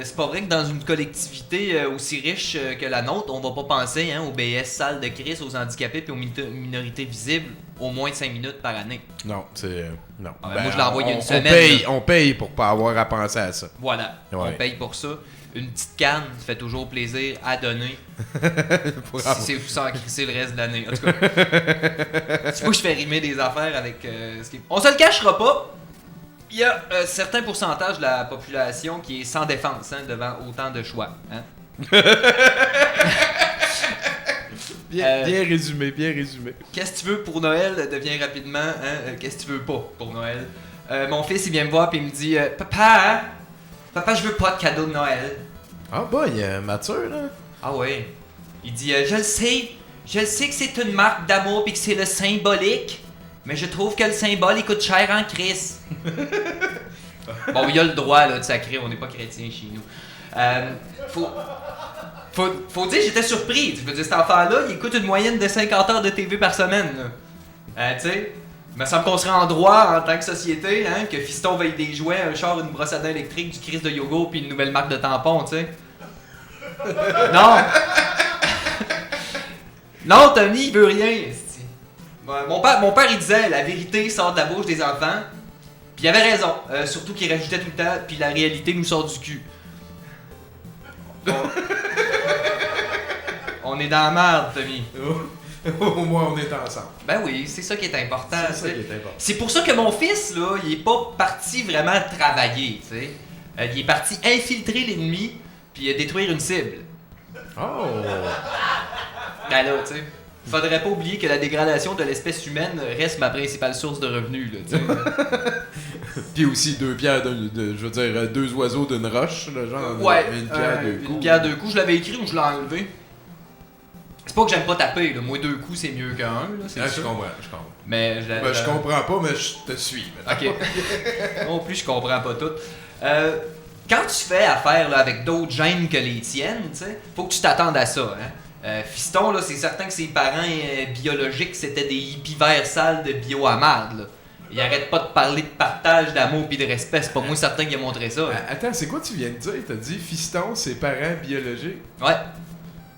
c'est pas vrai que dans une collectivité aussi riche que la nôtre, on va pas penser aux BS salles de crise, aux handicapés et aux minorités visibles au moins 5 minutes par année. Non, c'est... non. Ah, ben, moi, je l'ai envoyé une semaine, On paye pour pas avoir à penser à ça. Voilà, Ouais. on paye pour ça. Une petite canne, ça fait toujours plaisir à donner. Pour si avoir- c'est vous en crisser le reste de l'année. En tout cas, tu vois, je fais rimer des affaires avec ce qui... On se le cachera pas. Il y a un certain pourcentage de la population qui est sans défense devant autant de choix. Hein? Bien résumé, bien résumé. Qu'est-ce que tu veux pour Noël devient rapidement qu'est-ce que tu veux pas pour Noël. Mon fils il vient me voir et il me dit Papa, je veux pas de cadeau de Noël. Ah bah, il est mature, là. Ah ouais. Il dit je le sais que c'est une marque d'amour puis que c'est le symbolique, mais je trouve que le symbole il coûte cher en crise. Bon, il a le droit là, de sacrer, on n'est pas chrétien chez nous. Faut dire, j'étais surpris. Je veux dire, cet enfant-là, il écoute une moyenne de 50 heures de TV par semaine. Tu sais, il me semble qu'on serait en droit en tant que société, hein, que Fiston veuille des jouets, un char, une brosse à dents électrique, du Christ de yogourt puis une nouvelle marque de tampons, tu sais. Non! Non, Tony, il veut rien. esti. Mon père, il disait, la vérité sort de la bouche des enfants. Puis il avait raison. Surtout qu'il rajoutait tout le temps, puis la réalité nous sort du cul. On est dans la merde, Tommy. Au moins, on est ensemble. Ben oui, c'est ça qui est important. C'est ça tu sais. qui est important. C'est pour ça que mon fils, là, il est pas parti vraiment travailler, tu sais. Il est parti infiltrer l'ennemi puis détruire une cible. Oh! Ben là, tu sais. Faudrait pas oublier que la dégradation de l'espèce humaine reste ma principale source de revenus, là, tu sais. Puis aussi deux pierres, je veux dire, deux oiseaux d'une roche, là, genre Ouais, une pierre deux coups. Une pierre deux coups, je l'avais écrit ou je l'ai enlevé. C'est pas que j'aime pas taper, là. Moi, 2 coups, c'est mieux qu'un, là, c'est Ah, sûr. je comprends. Mais Je comprends pas, mais je te suis. Ok. Non plus, je comprends pas tout. Quand tu fais affaire là, avec d'autres gènes que les tiennes, tu sais, faut que tu t'attendes à ça. Hein? Fiston, là, c'est certain que ses parents biologiques, c'était des hippies verts sales de bio-amade, là. Il arrête pas de parler de partage, d'amour pis de respect. C'est pas moi certain qui a montré ça. Hein. Attends, c'est quoi tu viens de dire? T'as dit fiston, ses parents biologiques? Ouais.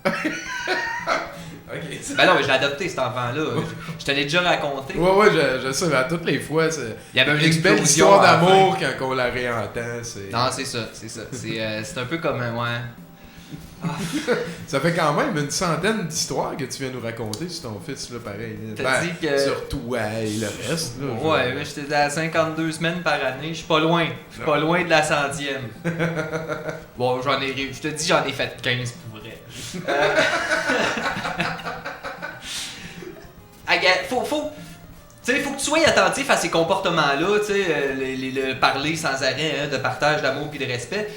Ok. Ben non, mais j'ai adopté cet enfant-là. Je te l'ai déjà raconté. Ouais, je sais, à toutes les fois, c'est Il y avait une belle explosion histoire à la d'amour fin. quand on la réentend. C'est... Non, c'est ça. C'est un peu comme ouais. Ça fait quand même une centaine d'histoires que tu viens nous raconter sur ton fils, là, pareil. T'as dit que... Sur toi et le reste, là. Ouais, mais j'étais à 52 semaines par année. Je suis pas loin. Je suis pas loin de la 100e. Bon, je te dis, j'en ai fait 15 pour vrai. Faut que tu sois attentif à ces comportements-là, tu sais, le parler sans arrêt, hein, de partage, d'amour puis de respect,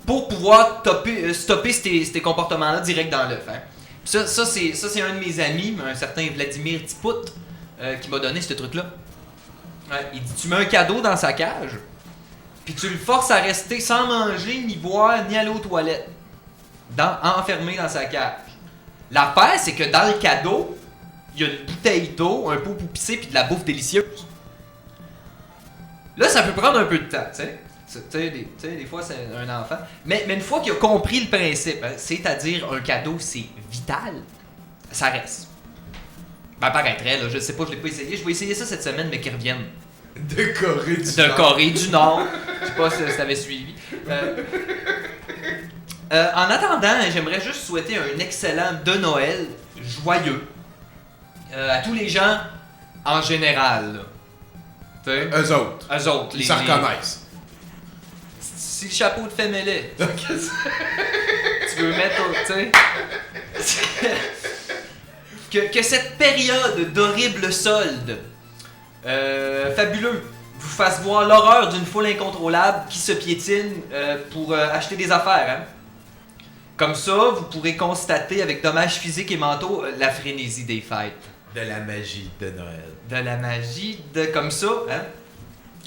pour pouvoir stopper ces comportements-là direct dans l'œuf. Hein. Ça c'est un de mes amis, un certain Vladimir Tiput, qui m'a donné ce truc-là. Ouais, il dit, tu mets un cadeau dans sa cage, puis tu le forces à rester sans manger, ni boire, ni aller aux toilettes, enfermé dans sa cage. L'affaire, c'est que dans le cadeau, il y a une bouteille d'eau, un pot pour pisser, puis de la bouffe délicieuse. Là, ça peut prendre un peu de temps, tu sais. Des fois, c'est un enfant. Mais une fois qu'il a compris le principe, hein, c'est-à-dire un cadeau, c'est vital, ça reste. Ben, paraîtrait, là, je sais pas, je l'ai pas essayé. Je vais essayer ça cette semaine, mais qu'il revienne. De Corée du Nord. De Corée du Nord. Je sais pas si t'avais suivi. En attendant, j'aimerais juste souhaiter un excellent de Noël, joyeux, à tous les gens en général. Eux autres. Ils s'en reconnaissent. Si le chapeau te fait mêler. Tu veux mettre tu sais. Que cette période d'horribles soldes fabuleux vous fasse voir l'horreur d'une foule incontrôlable qui se piétine pour acheter des affaires. Hein? Comme ça, vous pourrez constater avec dommages physiques et mentaux la frénésie des fêtes. De la magie de Noël. De la magie de... Comme ça, hein?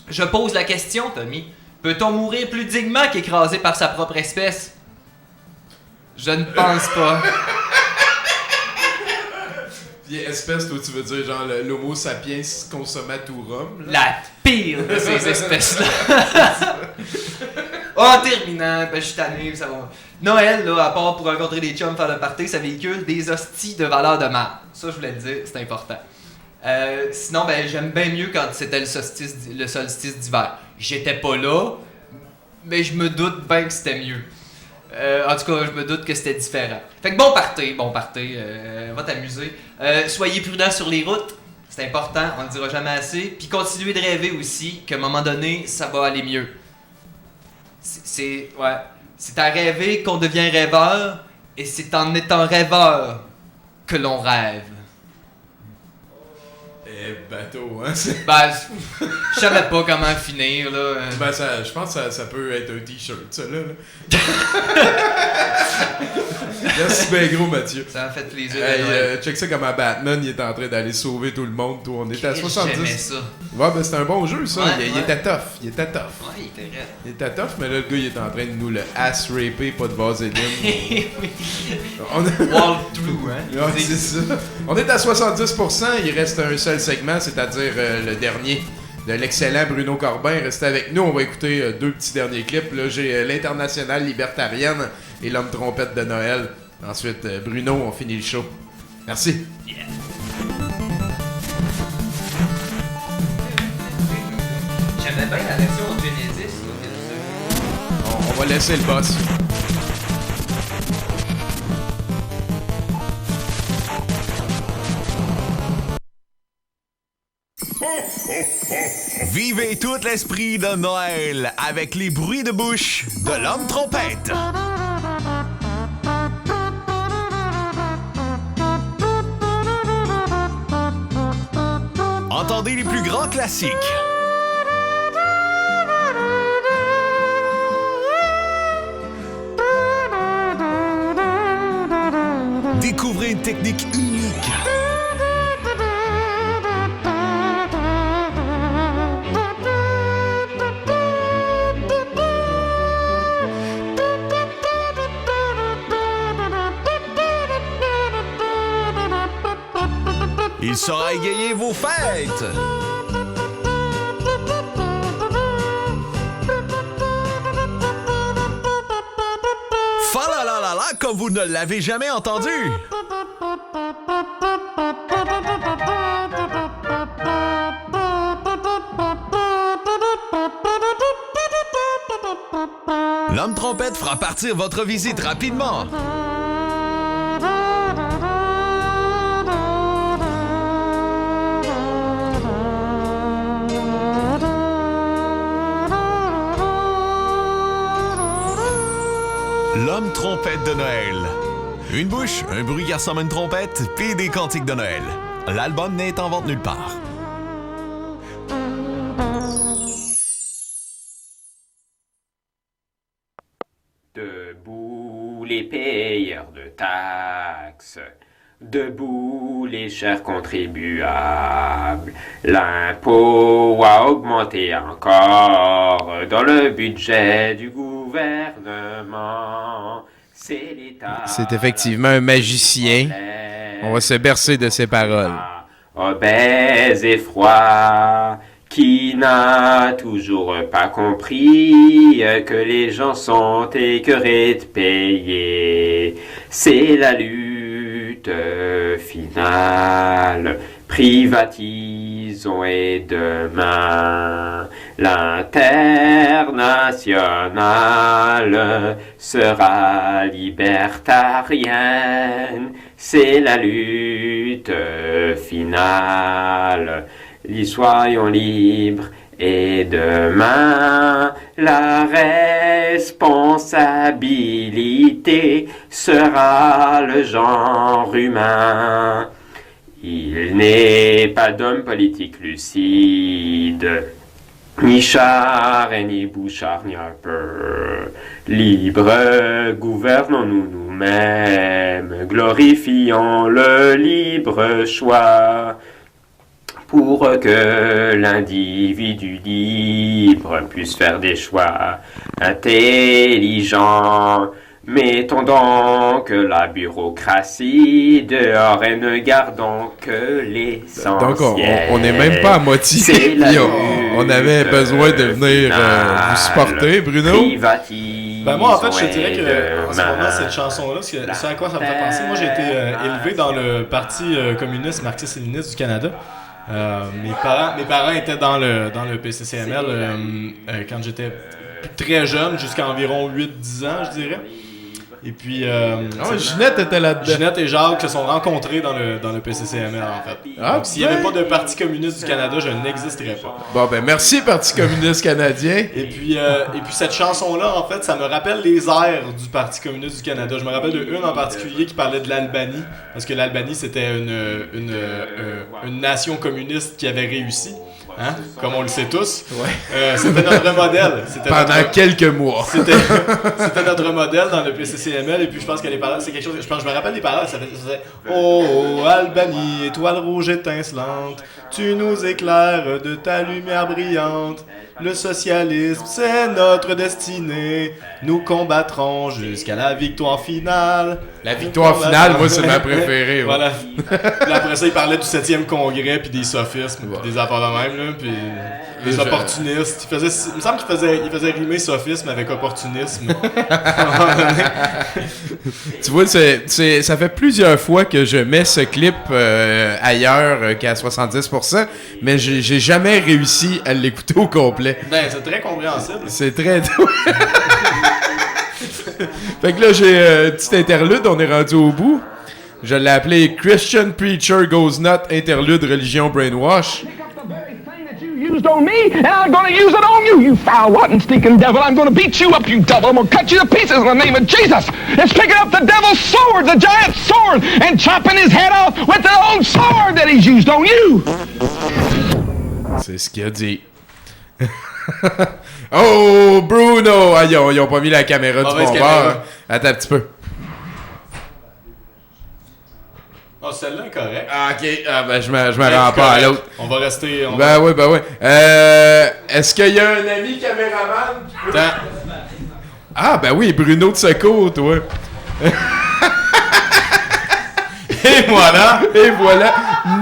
Je pose la question, Tommy. Peut-on mourir plus dignement qu'écrasé par sa propre espèce? Je ne pense pas. Puis espèce, toi, tu veux dire genre l'homo sapiens consumatorum? Là? La pire de ces espèces-là. En terminant, ben je suis tanné, ça va. Noël, là, à part pour rencontrer des chums, faire le party, ça véhicule des hosties de valeur de marde. Ça, je voulais le dire, c'est important. Sinon, ben j'aime bien mieux quand c'était le solstice d'hiver. J'étais pas là, mais je me doute bien que c'était mieux. En tout cas, je me doute que c'était différent. Fait que bon party, va t'amuser. Soyez prudents sur les routes, c'est important, on ne le dira jamais assez. Puis continuez de rêver aussi, qu'à un moment donné, ça va aller mieux. C'est à rêver qu'on devient rêveur, et c'est en étant rêveur que l'on rêve. Bateau, hein? Ben, je savais pas comment finir, là. Ben, je pense que ça peut être un t-shirt, ça, là. Merci bien gros, Mathieu. Ça m'a fait plaisir. Check ça comme à Batman, il est en train d'aller sauver tout le monde. Tout. On était à 70. J'aimais ça. Ouais, ben c'était un bon jeu, ça. Ouais, il était tough. Il était tough. Ouais, il était raide. Il était tough, mais là, le gars, il est en train de nous le ass-raper, pas de vaseline. Walkthrough, hein? Ouais, c'est ça. On est à 70%, il reste un seul segment, c'est-à-dire le dernier de l'excellent Bruno Corbin. Restez avec nous, on va écouter deux petits derniers clips. Là, j'ai l'Internationale libertarienne et l'homme trompette de Noël. Ensuite, Bruno, on finit le show. Merci. Yeah. J'aimais bien la version Genesis. On va laisser le boss. Vivez tout l'esprit de Noël avec les bruits de bouche de l'homme trompette. Entendez les plus grands classiques. Découvrez une technique unique. Il saura égayer vos fêtes. Fa la la la la comme vous ne l'avez jamais entendu. L'homme trompette fera partir votre visite rapidement. L'homme trompette de Noël. Une bouche, un bruit qui ressemble à une trompette, puis des cantiques de Noël. L'album n'est en vente nulle part. Debout les payeurs de taxes, debout les chers contribuables. L'impôt a augmenté encore dans le budget du gouvernement. C'est l'État. C'est effectivement un magicien. On va se bercer de ses paroles. Obèse et froid, qui n'a toujours pas compris que les gens sont écœurés de payer. C'est la lutte finale. Privatisons et demain l'internationale sera libertarienne. C'est la lutte finale. Soyons libres et demain la responsabilité sera le genre humain. Il n'est pas d'homme politique lucide, ni Char et ni Bouchard ni Harper. Libre, gouvernons-nous nous-mêmes, glorifions le libre choix. Pour que l'individu libre puisse faire des choix intelligents. Mettons donc la bureaucratie dehors et ne gardons que l'essentiel. Donc on n'est même pas à moitié. Puis on avait besoin de venir vous supporter, Bruno. Ben moi en fait je te dirais que en ce moment cette chanson-là, c'est à quoi ça me fait penser. Moi j'ai été élevé dans le parti communiste marxiste-léniniste du Canada. Mes parents étaient dans le PCCML quand j'étais très jeune, jusqu'à environ 8-10 ans, je dirais. Et puis... Ginette était là-dedans. Ginette et Jacques se sont rencontrés dans le PCCML, en fait. Donc, s'il n'y avait pas de Parti communiste du Canada, je n'existerais pas. Bon, ben merci, Parti communiste canadien. Et puis cette chanson-là, en fait, ça me rappelle les airs du Parti communiste du Canada. Je me rappelle de une en particulier qui parlait de l'Albanie, parce que l'Albanie, c'était une nation communiste qui avait réussi. Hein? Comme on le sait tous. Ouais. C'était notre modèle. Pendant quelques mois. C'était notre modèle dans le PCCML. Et puis je pense que les paroles, c'est quelque chose. Je me rappelle les paroles. Ça faisait Oh, Albanie, étoile rouge étincelante, tu nous éclaires de ta lumière brillante. Le socialisme, c'est notre destinée. Nous combattrons jusqu'à la victoire finale. La victoire finale, moi, c'est ma préférée. Ouais. Voilà. Puis après ça, il parlait du 7e congrès, puis des sophismes, puis des affaires de même, là, puis des opportunistes. Il me semble qu'il faisait rimer sophisme avec opportunisme. Tu vois, ça fait plusieurs fois que je mets ce clip ailleurs qu'à 70%, mais j'ai jamais réussi à l'écouter au complet. Ben, c'est très compréhensible. C'est très... Fait que là, j'ai un petit interlude, on est rendu au bout. Je l'ai appelé Christian Preacher Goes Nut, interlude religion brainwash. used on me, and I'm gonna use it on you, you foul, rotten, stinking devil. I'm gonna beat you up, you devil. I'm gonna cut you to pieces in the name of Jesus. It's picking up the devil's sword, the giant sword, and chopping his head off with the own sword that he's used on you. C'est ce qu'il a dit. Oh, Bruno! Ah, ils ont pas mis la caméra du bon bord. Attends un petit peu. Oh, celle-là est correcte. Ah, ok. Ah, ben, je me rends pas à l'autre. On va rester... Ben oui. Est-ce qu'il y a un ami caméraman? Ah, ben oui, Bruno de secours, toi. Et voilà!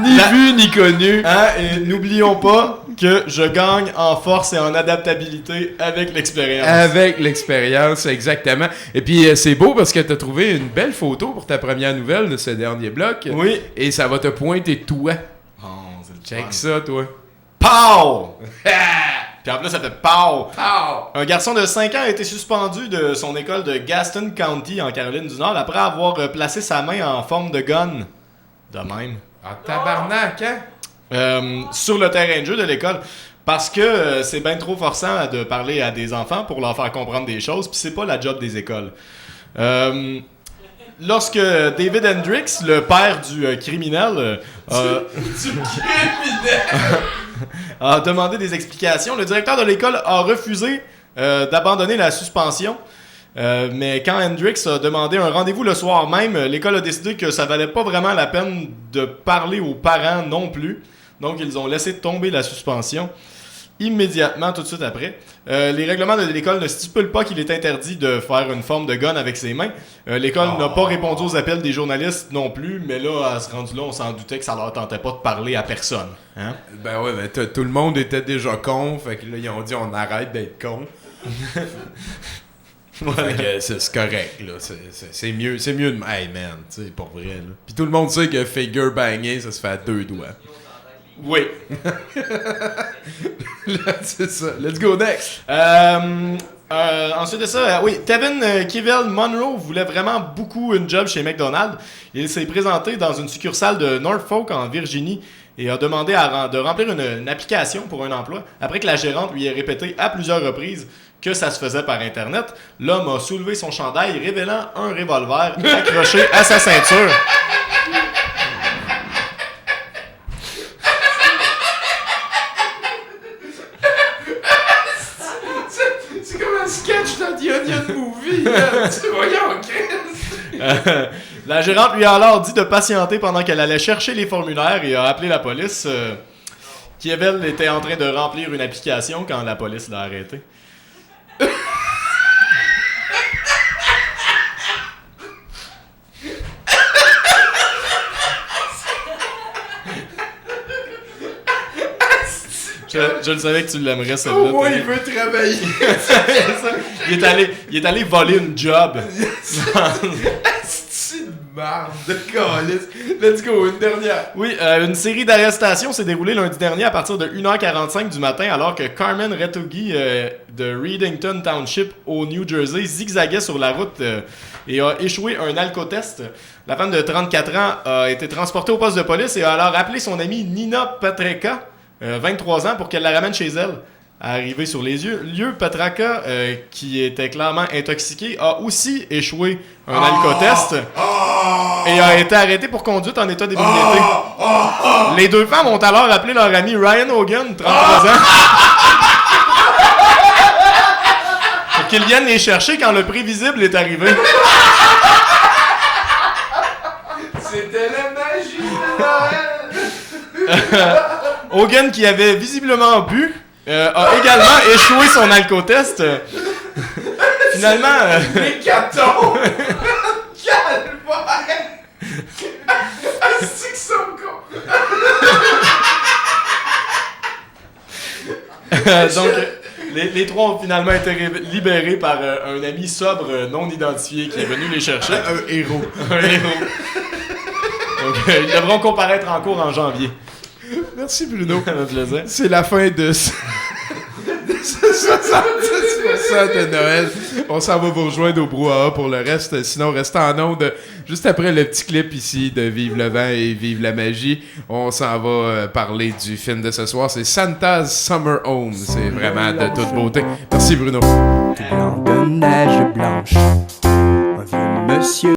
Ni vu ni connu. Hein, et n'oublions pas que je gagne en force et en adaptabilité avec l'expérience. Avec l'expérience, exactement. Et puis, c'est beau parce que t'as trouvé une belle photo pour ta première nouvelle de ce dernier bloc. Oui. Et ça va te pointer toi. Oh, c'est le Check fun. ça, toi. Pow! Puis en plus, ça fait pow! Pow! Un garçon de 5 ans a été suspendu de son école de Gaston County en Caroline du Nord après avoir placé sa main en forme de gun. De même. Ah, tabarnak, hein? Sur le terrain de jeu de l'école. Parce que c'est bien trop forçant de parler à des enfants pour leur faire comprendre des choses, puis c'est pas la job des écoles. Lorsque David Hendricks, le père du criminel, a demandé des explications, le directeur de l'école a refusé d'abandonner la suspension. Mais quand Hendricks a demandé un rendez-vous le soir même, l'école a décidé que ça valait pas vraiment la peine de parler aux parents non plus. Donc, ils ont laissé tomber la suspension immédiatement, tout de suite après. Les règlements de l'école ne stipulent pas qu'il est interdit de faire une forme de gun avec ses mains. L'école n'a pas répondu aux appels des journalistes non plus, mais là, à ce rendu-là, on s'en doutait que ça leur tentait pas de parler à personne. Hein? Ben ouais, mais tout le monde était déjà con, fait que là, ils ont dit on arrête d'être con. Voilà. Fait que c'est correct, là. C'est mieux de... Hey, man, tu sais, pour vrai, là. Puis tout le monde sait que figure banger, ça se fait à 2 doigts. Oui. C'est ça. Let's go next. Ensuite de ça, oui, Tevin Kivel Monroe voulait vraiment beaucoup une job chez McDonald's. Il s'est présenté dans une succursale de Norfolk en Virginie et a demandé de remplir une application pour un emploi. Après que la gérante lui ait répété à plusieurs reprises que ça se faisait par Internet, l'homme a soulevé son chandail révélant un revolver accroché à sa ceinture. C'est comme un sketch dans The Onion Movie, là. Voyons, Chris. La gérante lui a alors dit de patienter pendant qu'elle allait chercher les formulaires et a appelé la police. Kievel était en train de remplir une application quand la police l'a arrêté. Je le savais que tu l'aimerais, celle-là. Au moins, il veut travailler. il est allé voler une job. C'est de merde de calice. Let's go, une dernière. Oui, une série d'arrestations s'est déroulée lundi dernier à partir de 1h45 du matin alors que Carmen Retughi de Readington Township au New Jersey zigzaguait sur la route et a échoué un alcotest. La femme de 34 ans a été transportée au poste de police et a alors appelé son amie Nina Petreka, 23 ans, pour qu'elle la ramène chez elle. Arrivé sur les lieux, Petraka, qui était clairement intoxiqué, a aussi échoué un alcotest et a été arrêté pour conduite en état d'ébriété. Les deux femmes ont alors appelé leur ami Ryan Hogan, 33 ans, pour qu'il vienne les chercher quand le prévisible est arrivé. C'était la magie de Noël. Hogan, qui avait visiblement bu, a également échoué son alcotest. Finalement... Mécaton! Calvaire! C'est que sont cons! Donc, les trois ont finalement été libérés par un ami sobre non identifié qui est venu les chercher. Un héros. Un héros. Donc, ils devront comparaître en cours en janvier. Merci Bruno. Ça me plaisir. C'est la fin de de Noël. On s'en va vous rejoindre au brouhaha pour le reste. Sinon, restez en onde juste après le petit clip ici de Vive le vent et Vive la magie. On s'en va parler du film de ce soir. C'est Santa's Summer Home. C'est vraiment de toute beauté. Merci Bruno. De neige blanche, un vieux monsieur